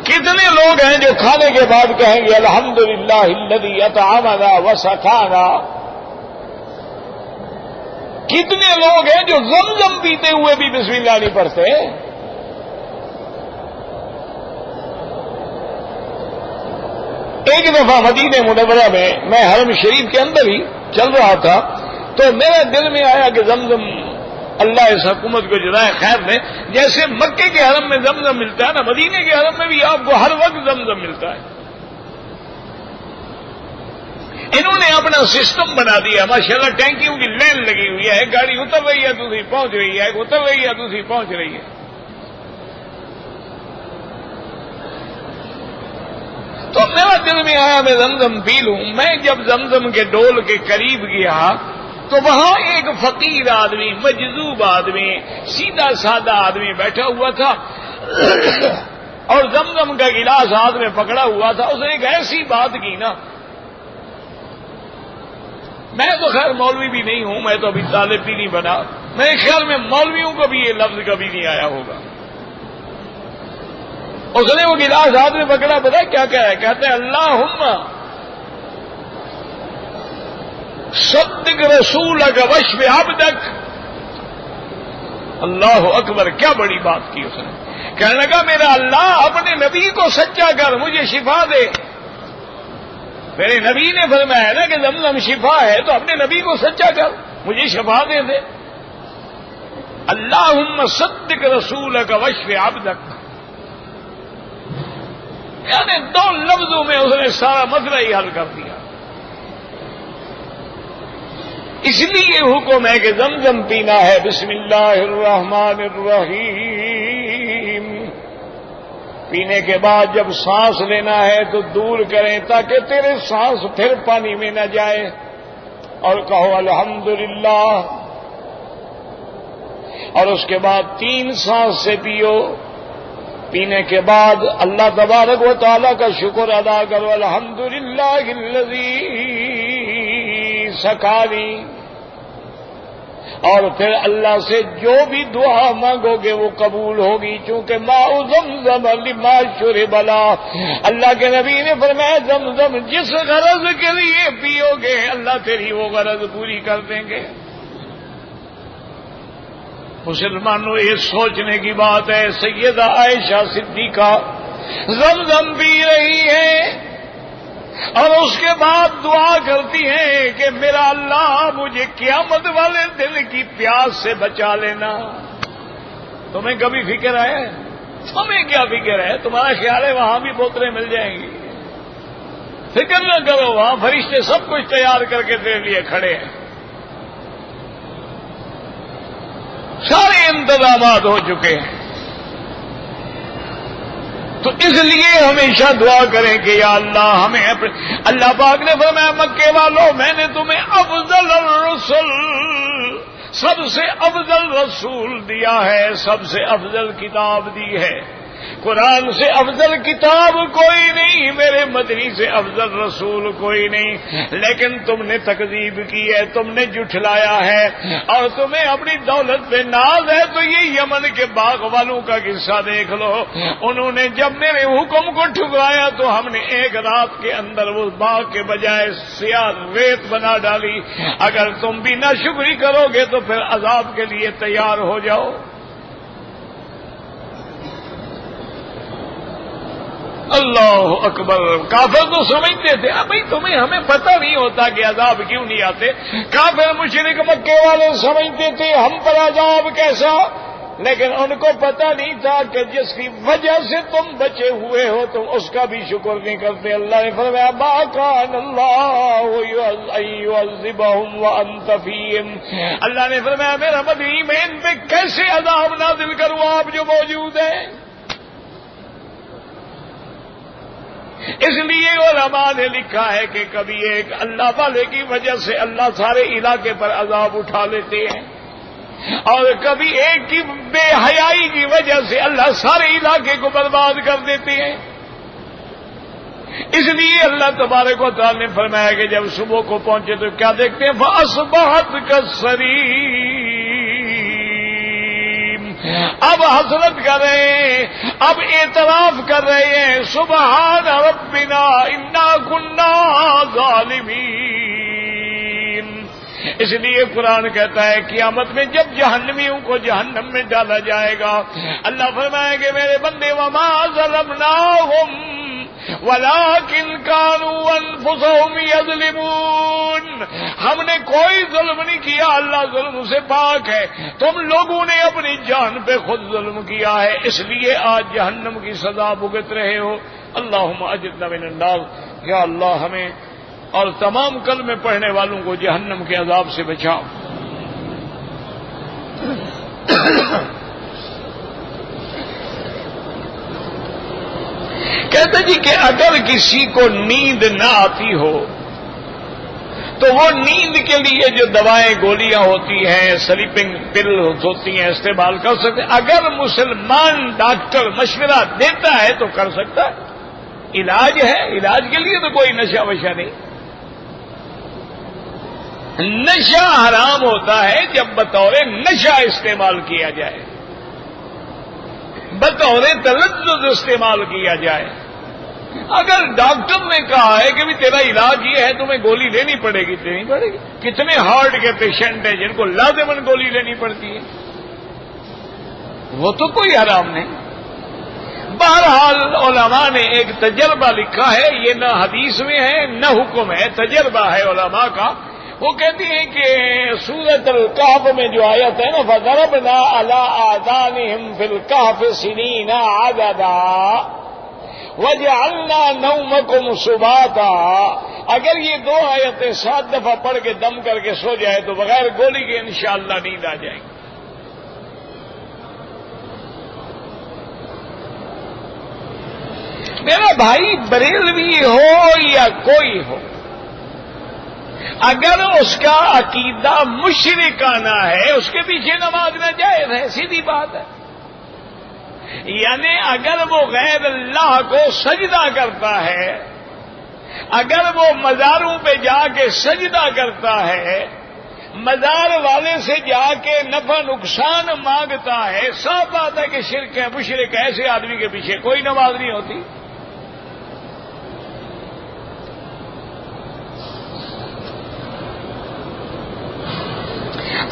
کتنے لوگ ہیں جو کھانے کے بعد کہیں گے الحمدللہ الذی اطعمنا وسقانا؟ کتنے لوگ ہیں جو زمزم پیتے ہوئے بھی بسم اللہ نہیں پڑھتے؟ ایک دفعہ مدینہ منورہ میں حرم شریف کے اندر ہی چل رہا تھا تو میرے دل میں آیا کہ زمزم اللہ اس حکومت کو جزائے خیر دے، جیسے مکے کے حرم میں زمزم ملتا ہے نا، مدینہ کے حرم میں بھی آپ کو ہر وقت زمزم ملتا ہے۔ انہوں نے اپنا سسٹم بنا دیا، ماشاءاللہ ٹینکیوں کی لین لگی ہوئی ہے، ایک گاڑی اتر رہی ہے دوسری پہنچ رہی ہے، ایک اتر رہی ہے دوسری پہنچ رہی ہے۔ تو میرا دل میں آیا میں زمزم پی لوں۔ میں جب زمزم کے ڈول کے قریب گیا تو وہاں ایک فقیر آدمی، مجذوب آدمی، سیدھا سادہ آدمی بیٹھا ہوا تھا اور زمزم کا گلاس ہاتھ میں پکڑا ہوا تھا۔ اس نے ایک ایسی بات کی نا، میں تو خیر مولوی بھی نہیں ہوں، میں تو ابھی طالب بھی نہیں بنا، میرے خیال میں مولویوں کو بھی یہ لفظ کبھی نہیں آیا ہوگا۔ اس نے وہ گلاس ہاتھ میں پکڑا، پتا کیا کہا ہے؟ کہتے ہیں اللہم صدق رسولک واشف عبدک۔ اللہ اکبر، کیا بڑی بات کی اس نے۔ کہنے لگا میرا اللہ اپنے نبی کو سچا کر، مجھے شفا دے۔ میرے نبی نے فرمایا نا کہ زمزم شفا ہے، تو اپنے نبی کو سچا کر، مجھے شفا دے دے۔ اللہم صدق رسولک واشف عبدک، یعنی دو لفظوں میں اس نے سارا مسئلہ ہی حل کر دیا۔ اس لیے حکم ہے کہ زمزم پینا ہے بسم اللہ الرحمن الرحیم۔ پینے کے بعد جب سانس لینا ہے تو دور کریں تاکہ تیرے سانس پھر پانی میں نہ جائے، اور کہو الحمدللہ، اور اس کے بعد 3 سانس سے پیو۔ پینے کے بعد اللہ تبارک و تعالیٰ کا شکر ادا کرو، الحمدللہ الذی سقانی، اور پھر اللہ سے جو بھی دعا مانگو گے وہ قبول ہوگی، چونکہ ماء زمزم لما شرب له۔ اللہ کے نبی نے فرمایا زمزم جس غرض کے لیے پیو گے اللہ تیری وہ غرض پوری کر دیں گے۔ مسلمانوں یہ سوچنے کی بات ہے، سیدہ عائشہ صدیقہ زمزم پی رہی ہے، اور اس کے بعد دعا کرتی ہیں کہ میرا اللہ مجھے قیامت والے دن کی پیاس سے بچا لینا. تمہیں کبھی فکر ہے؟ تمہیں کیا فکر ہے؟ تمہارا خیال ہے وہاں بھی بوتلیں مل جائیں گی؟ فکر نہ کرو، وہاں فرشتے سب کچھ تیار کر کے تیرے لیے کھڑے ہیں. سارے انتظامات ہو چکے ہیں. تو اس لیے ہمیشہ دعا کریں کہ یا اللہ ہمیں اللہ پاک نے فرمایا مکے والوں میں نے تمہیں افضل الرسل، سب سے افضل رسول دیا ہے، سب سے افضل کتاب دی ہے. قرآن سے افضل کتاب کوئی نہیں، میرے مدنی سے افضل رسول کوئی نہیں. لیکن تم نے تکذیب کی ہے، تم نے جھٹلایا ہے، اور تمہیں اپنی دولت پہ ناز ہے. تو یہ یمن کے باغ والوں کا قصہ دیکھ لو. انہوں نے جب میرے حکم کو ٹھکرایا تو ہم نے ایک رات کے اندر وہ باغ کے بجائے سیاہ ریت بنا ڈالی. اگر تم بھی ناشکری کرو گے تو پھر عذاب کے لیے تیار ہو جاؤ. اللہ اکبر. کافر تو سمجھتے تھے بھائی تمہیں ہمیں پتہ نہیں ہوتا کہ عذاب کیوں نہیں آتے. کافر مشرک مکے والے سمجھتے تھے ہم پر عذاب کیسا، لیکن ان کو پتہ نہیں تھا کہ جس کی وجہ سے تم بچے ہوئے ہو تم اس کا بھی شکر نہیں کرتے. اللہ نے فرمایا ما کان اللہ یعذبہم وانت فیہم. اللہ نے فرمایا میرا مدنی میں ان پہ کیسے عذاب نازل کروں آپ جو موجود ہیں. اس لیے علماء نے لکھا ہے کہ کبھی ایک اللہ والے کی وجہ سے اللہ سارے علاقے پر عذاب اٹھا لیتے ہیں، اور کبھی ایک کی بے حیائی کی وجہ سے اللہ سارے علاقے کو برباد کر دیتے ہیں. اس لیے اللہ تبارک و تعالی نے فرمایا کہ جب صبح کو پہنچے تو کیا دیکھتے ہیں فَأَصْبَحَتْ كَالصَّرِيمِ. اب حسرت کر رہے ہیں، اب اعتراف کر رہے ہیں سبحان ربنا انا كنا ظالمین. اس لیے قرآن کہتا ہے قیامت میں جب جہنمیوں کو جہنم میں ڈالا جائے گا اللہ فرمائے کہ میرے بندے وما ظلمناہم ولكن كانوا انفسهم يظلمون. ہم نے کوئی ظلم نہیں کیا، اللہ ظلم سے پاک ہے، تم لوگوں نے اپنی جان پہ خود ظلم کیا ہے، اس لیے آج جہنم کی سزا بھگت رہے ہو. اللہم اجرنا من النار. یا اللہ ہمیں اور تمام کلمے پڑھنے والوں کو جہنم کے عذاب سے بچاؤ. کہتے جی کہ اگر کسی کو نیند نہ آتی ہو تو وہ نیند کے لیے جو دوائیں گولیاں ہوتی ہیں سلیپنگ پل ہوتی ہیں استعمال کر سکتے. اگر مسلمان ڈاکٹر مشورہ دیتا ہے تو کر سکتا ہے. علاج ہے، علاج کے لیے تو کوئی نشہ وشہ نہیں. نشہ حرام ہوتا ہے جب بطور نشہ استعمال کیا جائے، بطور تلذذ استعمال کیا جائے. اگر ڈاکٹر نے کہا ہے کہ بھی تیرا علاج یہ ہے تمہیں گولی لینی پڑے گی، لینی پڑے گی. کتنے ہارٹ کے پیشنٹ ہیں جن کو لازماً گولی لینی پڑتی ہے، وہ تو کوئی حرام نہیں. بہرحال علماء نے ایک تجربہ لکھا ہے، یہ نہ حدیث میں ہے نہ حکم ہے، تجربہ ہے علماء کا. وہ کہتی ہیں کہ سورۃ الکہف میں جو آیت ہے نا فَضَرَبْنَا عَلَىٰ آذَانِهِمْ فِي الْكَهْفِ سِنِينَ عَدَدًا وَجَعَلْنَا نَوْمَكُمْ سُبَاتًا. اگر یہ دو آیتیں 7 دفعہ پڑھ کے دم کر کے سو جائے تو بغیر گولی کے انشاءاللہ نیند آ جائے گی. میرا بھائی بریلوی ہو یا کوئی ہو، اگر اس کا عقیدہ مشرکانہ ہے اس کے پیچھے نماز نہ جائز ہے، سیدھی بات ہے. یعنی اگر وہ غیر اللہ کو سجدہ کرتا ہے، اگر وہ مزاروں پہ جا کے سجدہ کرتا ہے، مزار والے سے جا کے نفع نقصان مانگتا ہے، صاف بات ہے کہ شرک ہے، مشرک ہے. ایسے آدمی کے پیچھے کوئی نماز نہیں ہوتی.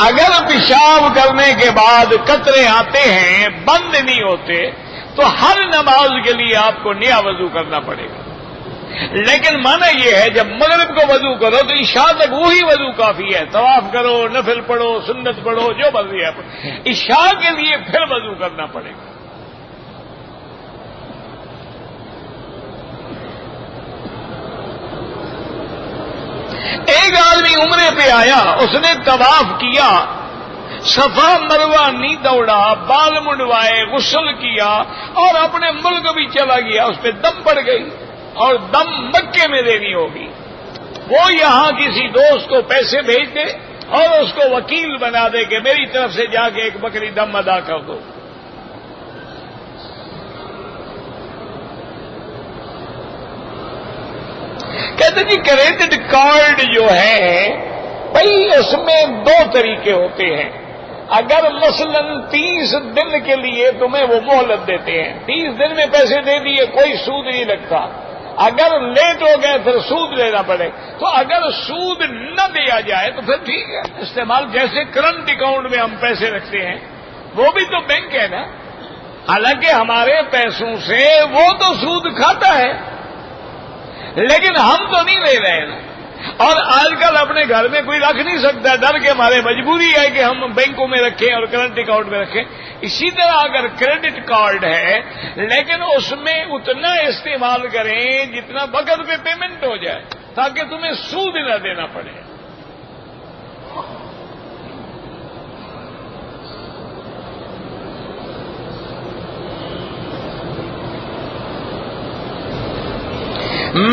اگر پیشاب کرنے کے بعد قطرے آتے ہیں بند نہیں ہوتے تو ہر نماز کے لیے آپ کو نیا وضو کرنا پڑے گا. لیکن مانا یہ ہے جب مغرب کو وضو کرو تو عشاء تک وہی وضو کافی ہے. طواف کرو، نفل پڑھو، سنت پڑھو، جو مرضی ہے. عشاء کے لیے پھر وضو کرنا پڑے گا. ایک آدمی عمرے پہ آیا، اس نے طواف کیا، صفا مروہ نہیں دوڑا، بال منڈوائے، غسل کیا اور اپنے ملک بھی چلا گیا. اس پہ دم پڑ گئی اور دم مکے میں دینی ہوگی. وہ یہاں کسی دوست کو پیسے بھیج دے اور اس کو وکیل بنا دے کہ میری طرف سے جا کے ایک بکری دم ادا کر دو. کہتے جی کریڈٹ کارڈ جو ہے بھائی اس میں دو طریقے ہوتے ہیں. اگر مثلا 30 دن کے لیے تمہیں وہ مہلت دیتے ہیں، 30 دن میں پیسے دے دیے کوئی سود نہیں لگتا. اگر لیٹ ہو گئے پھر سود لینا پڑے. تو اگر سود نہ دیا جائے تو پھر ٹھیک ہے استعمال. جیسے کرنٹ اکاؤنٹ میں ہم پیسے رکھتے ہیں وہ بھی تو بینک ہے نا. حالانکہ ہمارے پیسوں سے وہ تو سود کھاتا ہے لیکن ہم تو نہیں لے رہے نا. اور آج کل اپنے گھر میں کوئی رکھ نہیں سکتا، ڈر کے ہمارے مجبوری ہے کہ ہم بینکوں میں رکھیں اور کرنٹ اکاؤنٹ میں رکھیں. اسی طرح اگر کریڈٹ کارڈ ہے لیکن اس میں اتنا استعمال کریں جتنا وقت پہ پیمنٹ ہو جائے تاکہ تمہیں سود نہ دینا پڑے.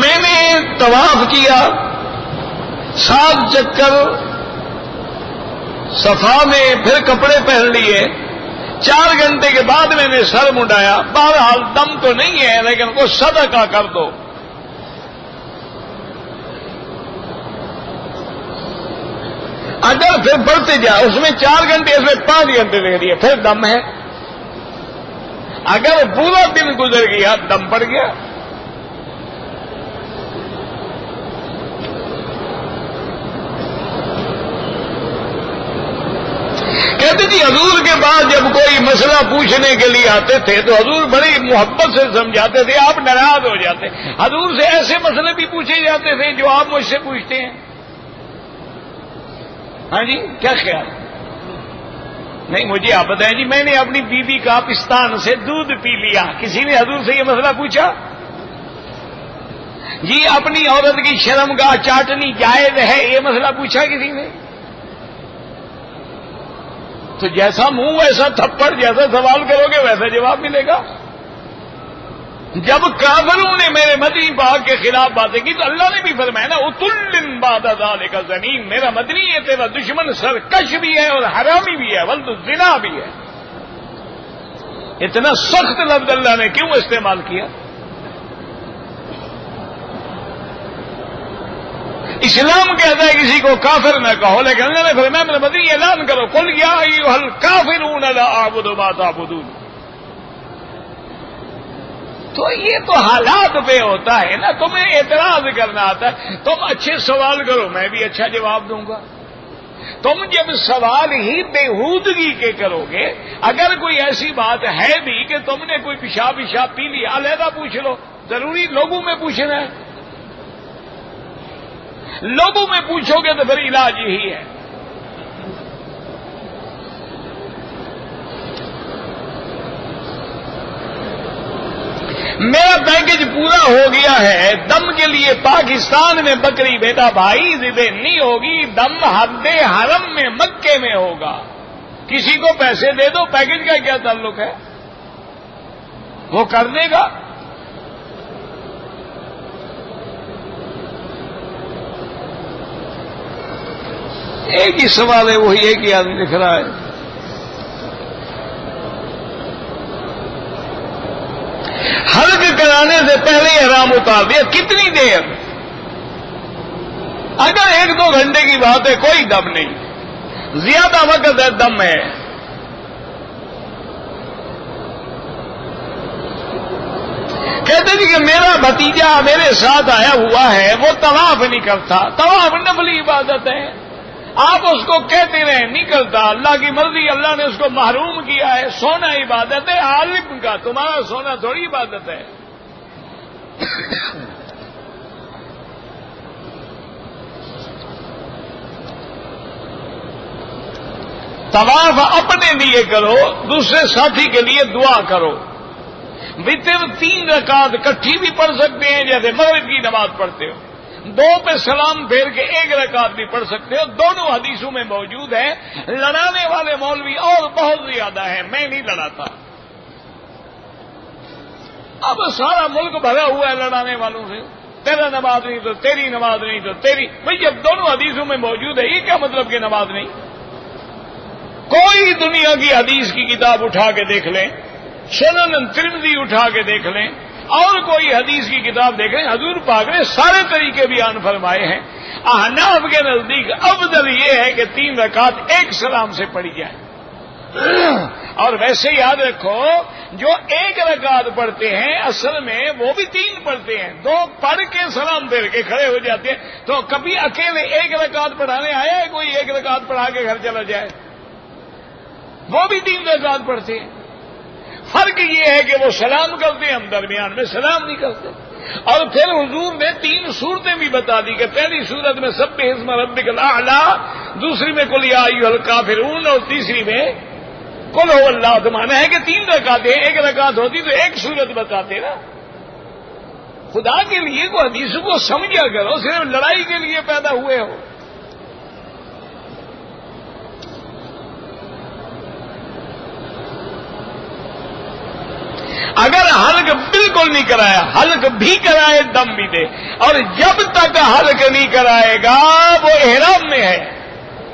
میں نے طواف کیا 7 چکر صفا میں، پھر کپڑے پہن لیے. 4 گھنٹے کے بعد میں نے سر منڈایا. بہرحال دم تو نہیں ہے لیکن وہ صدقہ کر دو. اگر پھر بڑھتے جائے اس میں 4 گھنٹے، اس میں 5 گھنٹے لے لیے، پھر دم ہے. اگر پورا دن گزر گیا دم پڑ گیا. کہتے جی حضور کے بعد جب کوئی مسئلہ پوچھنے کے لیے آتے تھے تو حضور بڑی محبت سے سمجھاتے تھے، آپ ناراض ہو جاتے. حضور سے ایسے مسئلے بھی پوچھے جاتے تھے جو آپ مجھ سے پوچھتے ہیں. ہاں جی کیا خیال؟ نہیں مجھے آپ بتائیں جی. میں نے اپنی بیوی کا پستان سے دودھ پی لیا، کسی نے حضور سے یہ مسئلہ پوچھا؟ جی اپنی عورت کی شرمگاہ چاٹنی جائز ہے یہ مسئلہ پوچھا کسی نے؟ تو جیسا منہ ویسا تھپڑ، جیسا سوال کرو گے ویسا جواب ملے گا. جب کافروں نے میرے مدنی پاک کے خلاف باتیں کی تو اللہ نے بھی فرمایا نا اتل بعد ذالک زنیم. میرا مدنی ہے تیرا دشمن سرکش بھی ہے اور حرامی بھی ہے، ولد الزنا بھی ہے. اتنا سخت لفظ اللہ نے کیوں استعمال کیا؟ اسلام کہتا ہے کسی کو کافر نہ کہو، لیکن اللہ نے فرمایا میرے مدنی اعلان کرو قل یا ایھا الکافرون لا اعبد ما تعبدون. تو یہ تو حالات پہ ہوتا ہے نا. تمہیں اعتراض کرنا آتا ہے، تم اچھے سوال کرو میں بھی اچھا جواب دوں گا. تم جب سوال ہی بےہودگی کے کرو گے، اگر کوئی ایسی بات ہے بھی کہ تم نے کوئی پیشاب پی لیا علیحدہ پوچھ لو. ضروری لوگوں میں پوچھنا ہے؟ لوگوں میں پوچھو گے تو پھر علاج یہی ہے. میرا پیکج پورا ہو گیا ہے، دم کے لیے پاکستان میں بکری بیٹا بھائی ذبح نہیں ہوگی، دم حد حرم میں مکے میں ہوگا. کسی کو پیسے دے دو، پیکج کا کیا تعلق ہے؟ وہ کر دے گا. ایک ہی سوال ہے، وہی ایک ہی آدمی لکھ رہا ہے. حلق کرانے سے پہلے احرام اتار دیا، کتنی دیر؟ اگر 1-2 گھنٹے کی بات ہے کوئی دم نہیں، زیادہ وقت ہے دم ہے. کہتے ہیں کہ میرا بھتیجا میرے ساتھ آیا ہوا ہے، وہ طواف نہیں کرتا. طواف نفلی عبادت ہے، آپ اس کو کہتے رہیں نہیں کرتا، اللہ کی مرضی، اللہ نے اس کو محروم کیا ہے. سونا عبادت ہے عالم کا، تمہارا سونا تھوڑی عبادت ہے. طواف اپنے لیے کرو، دوسرے ساتھی کے لیے دعا کرو۔ وطر 3 رکعت کٹھی بھی پڑھ سکتے ہیں جیسے مغرب کی نماز پڑھتے ہو، 2 پہ سلام پھیر کے 1 رکعت بھی پڑھ سکتے ہو، دونوں حدیثوں میں موجود ہے۔ لڑانے والے مولوی اور بہت زیادہ ہیں، میں نہیں لڑاتا۔ اب سارا ملک بھرا ہوا ہے لڑانے والوں سے، تیرا نماز نہیں تو تیری نماز نہیں تو تیری، بھئی جب دونوں حدیثوں میں موجود ہے یہ کیا مطلب کہ نماز نہیں؟ کوئی دنیا کی حدیث کی کتاب اٹھا کے دیکھ لیں، سنن ترمذی اٹھا کے دیکھ لیں، اور کوئی حدیث کی کتاب دیکھ لیں، حضور پاک نے سارے طریقے بیان فرمائے ہیں۔ احناف کے نزدیک افضل یہ ہے کہ 3 رکعت ایک سلام سے پڑھی جائے۔ اور ویسے یاد رکھو جو 1 رکعت پڑھتے ہیں اصل میں وہ بھی 3 پڑھتے ہیں، 2 پڑھ کے سلام پھیر کے کھڑے ہو جاتے ہیں۔ تو کبھی اکیلے 1 رکعت پڑھانے آیا ہے کوئی 1 رکعت پڑھا کے گھر چلا جائے؟ وہ بھی 3 رکعت پڑھتے ہیں۔ فرق یہ ہے کہ وہ سلام کرتے ہیں، ہم درمیان میں سلام نہیں کرتے۔ اور پھر حضور نے 3 صورتیں بھی بتا دی کہ پہلی صورت میں سبح اسم ربک الاعلی، دوسری میں قل یا ایھا الکافرون، اور تیسری میں قل هو اللہ۔ تو مانا ہے کہ 3 رکعتیں، 1 رکعت ہوتی تو 1 صورت بتاتے نا۔ خدا کے لیے کو حدیثوں کو سمجھا کرو، صرف لڑائی کے لیے پیدا ہوئے ہو۔ اگر حلق بالکل نہیں کرایا، حلق بھی کرائے دم بھی دے، اور جب تک حلق نہیں کرائے گا وہ احرام میں ہے۔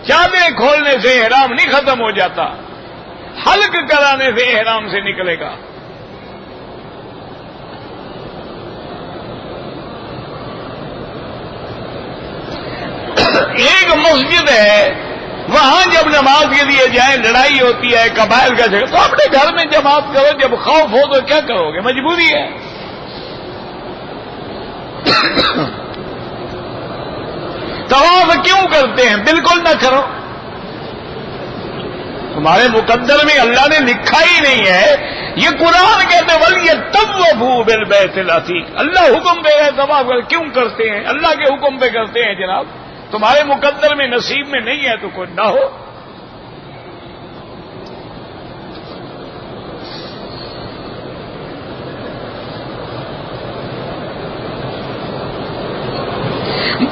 چادر کھولنے سے احرام نہیں ختم ہو جاتا، حلق کرانے سے احرام سے نکلے گا۔ ایک مسجد ہے، وہاں جب نماز کے لیے جائیں لڑائی ہوتی ہے، قبائل کا جگہ، تو اپنے گھر میں جماعت کرو۔ جب خوف ہو تو کیا کرو گے؟ مجبوری ہے۔ طواف کیوں کرتے ہیں؟ بالکل نہ کرو، تمہارے مقدر میں اللہ نے لکھا ہی نہیں ہے۔ یہ قرآن کہتے وَلْيَطَّوَّفُوا بِالْبَيْتِ الْعَتِيقِ، اللہ حکم دے رہے طواف کیوں کرتے ہیں؟ اللہ کے حکم پہ کرتے ہیں جناب، تمہارے مقدر میں نصیب میں نہیں ہے تو کوئی نہ ہو۔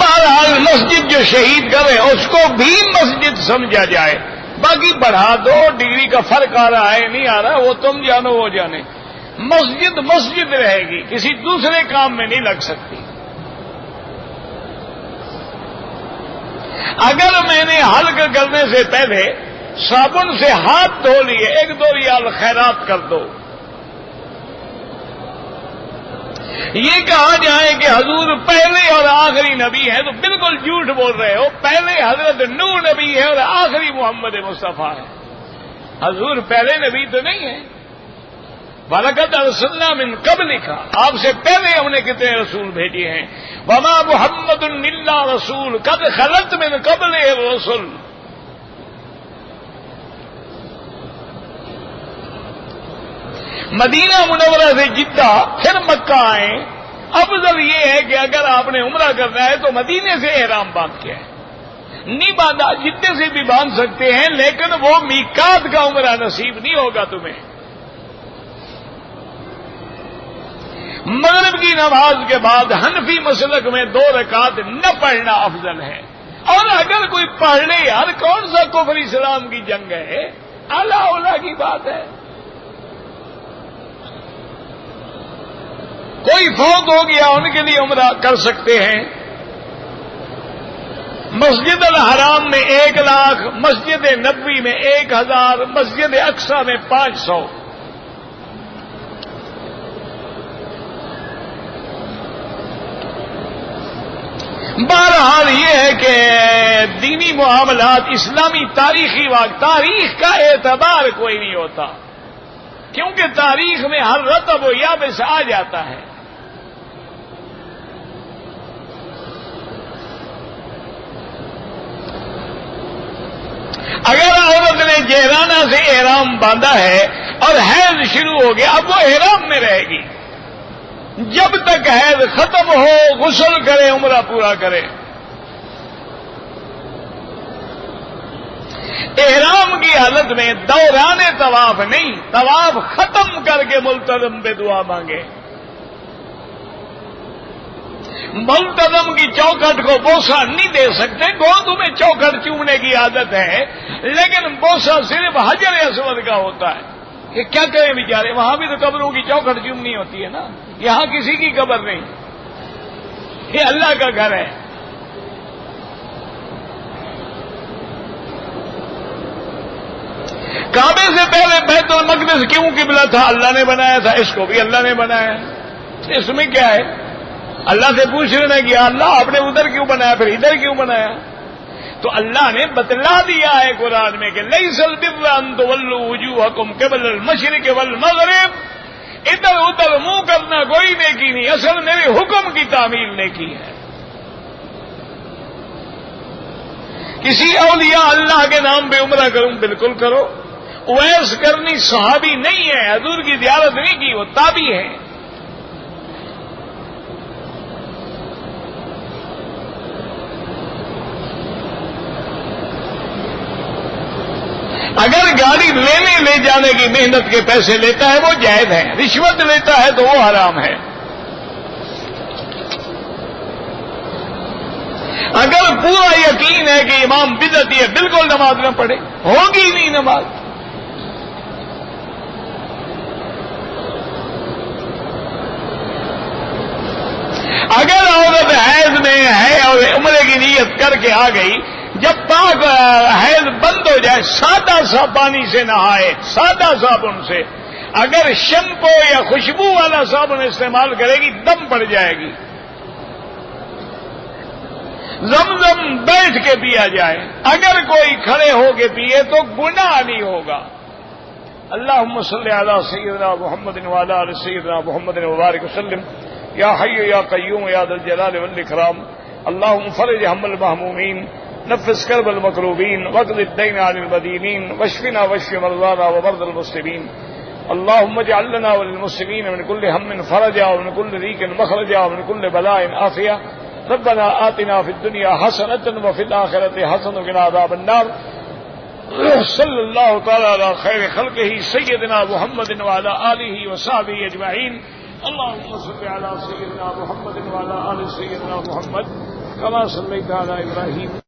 بہرحال مسجد جو شہید کرے اس کو بھی مسجد سمجھا جائے، باقی بڑھا دو، ڈگری کا فرق آ رہا ہے نہیں آ رہا وہ تم جانو وہ جانے، مسجد مسجد رہے گی، کسی دوسرے کام میں نہیں لگ سکتی۔ اگر میں نے حلق کرنے سے پہلے صابن سے ہاتھ دھو لیے، 1-2 ریال خیرات کر دو، یہ کہا جائے کہ حضور پہلے اور آخری نبی ہے تو بالکل جھوٹ بول رہے ہو۔ پہلے حضرت نوح نبی ہے اور آخری محمد مصطفیٰ ہے، حضور پہلے نبی تو نہیں ہے۔ وَلَقَدْ أَرْسَلْنَا مِن قَبْلِكَ، آپ سے پہلے ہم نے کتنے رسول بھیجے ہیں۔ وَمَا مُحَمَّدٌ إِلَّا رَسُولٌ قَدْ خَلَتْ مِن قَبْلِهِ الرُّسُلُ۔ مدینہ منورہ سے جدہ پھر مکہ آئیں، افضل یہ ہے کہ اگر آپ نے عمرہ کرنا ہے تو مدینے سے احرام باندھ کے آئے، نہیں باندھا جدے سے بھی باندھ سکتے ہیں، لیکن وہ میقات کا عمرہ نصیب نہیں ہوگا تمہیں۔ مغرب کی نماز کے بعد حنفی مسلک میں 2 رکعت نہ پڑھنا افضل ہے، اور اگر کوئی پڑھ لے یار کون سا کفر اسلام کی جنگ ہے، اعلیٰ اولا کی بات ہے۔ کوئی فوت ہو گیا ان کے لیے عمرہ کر سکتے ہیں۔ مسجد الحرام میں 1 لاکھ، مسجد نبوی میں 1000، مسجد اقصی میں 500۔ بہرحال یہ ہے کہ دینی معاملات اسلامی تاریخی واقع، تاریخ کا اعتبار کوئی نہیں ہوتا، کیونکہ تاریخ میں ہر رتب و یابس آ جاتا ہے۔ اگر عورت نے جہرانہ سے احرام باندھا ہے اور حیض شروع ہو گیا، اب وہ احرام میں رہے گی، جب تک حیض ختم ہو غسل کرے، عمرہ پورا کرے۔ احرام کی حالت میں دوران طواف نہیں، طواف ختم کر کے ملتزم پہ دعا مانگے. ملتزم کی چوکھٹ کو بوسہ نہیں دے سکتے، گو تمہیں چوکھٹ چومنے کی عادت ہے، لیکن بوسہ صرف حجر اسود کا ہوتا ہے. کہ کیا کریں بیچارے، وہاں بھی تو قبروں کی چوکھٹ چومنی ہوتی ہے نا، یہاں کسی کی قبر نہیں، یہ اللہ کا گھر ہے. کعبے سے پہلے بیت المقدس کیوں قبلہ تھا؟ اللہ نے بنایا تھا، اس کو بھی اللہ نے بنایا. اس میں کیا ہے؟ اللہ سے پوچھ رہے ہیں کہ اللہ آپ نے ادھر کیوں بنایا، پھر ادھر کیوں بنایا؟ تو اللہ نے بتلا دیا ہے قرآن میں کہ لیس البر ان تولوا وجوہکم قبل المشرق والمغرب، ادھر ادھر منہ کرنا کوئی نیکی نہیں، اصل میرے حکم کی تعمیل نیکی ہے. کسی اولیاء اللہ کے نام پہ عمرہ کروں، بالکل کرو. اویس کرنی صحابی نہیں ہے، حضور کی زیارت نہیں کی، وہ تابعی ہے. اگر گاڑی لینے لے جانے کی محنت کے پیسے لیتا ہے وہ جائز ہے، رشوت لیتا ہے تو وہ حرام ہے. اگر پورا یقین ہے کہ امام بدعتی ہے، بالکل نماز نہ پڑھے، ہوگی نہیں نماز. اگر عورت حیض میں ہے اور عمرے کی نیت کر کے آ گئی، جب پاک حیض بند ہو جائے سادہ سا پانی سے نہائے، سادہ صابن سے. اگر شیمپو یا خوشبو والا صابن استعمال کرے گی دم پڑ جائے گی. زمزم بیٹھ کے پیا جائے، اگر کوئی کھڑے ہو کے پیے تو گناہ نہیں ہوگا. اللہم صلی علی سیدنا محمد وعلی آل سیدنا محمد وبارک وسلم. یا حی یا قیوم یا ذا الجلال والاکرام. اللہم فرج ہم المہمومین، نفس کرب المکروبین، واقض الدین عن المدینین، واشفنا واشف مرضانا ومرضى المسلمین. اللهم اجعل لنا وللمسلمين من كل هم فرجا ومن كل ضيق مخرجا ومن كل بلاء عافية. ربنا آتنا في الدنيا حسنة وفي الآخرة حسنة وقنا عذاب النار. صلى الله تعالى على خير خلقه سيدنا محمد وعلى آله وصحبه أجمعين. اللهم صل على سيدنا محمد وعلى آل سيدنا محمد كما صليت على إبراهيم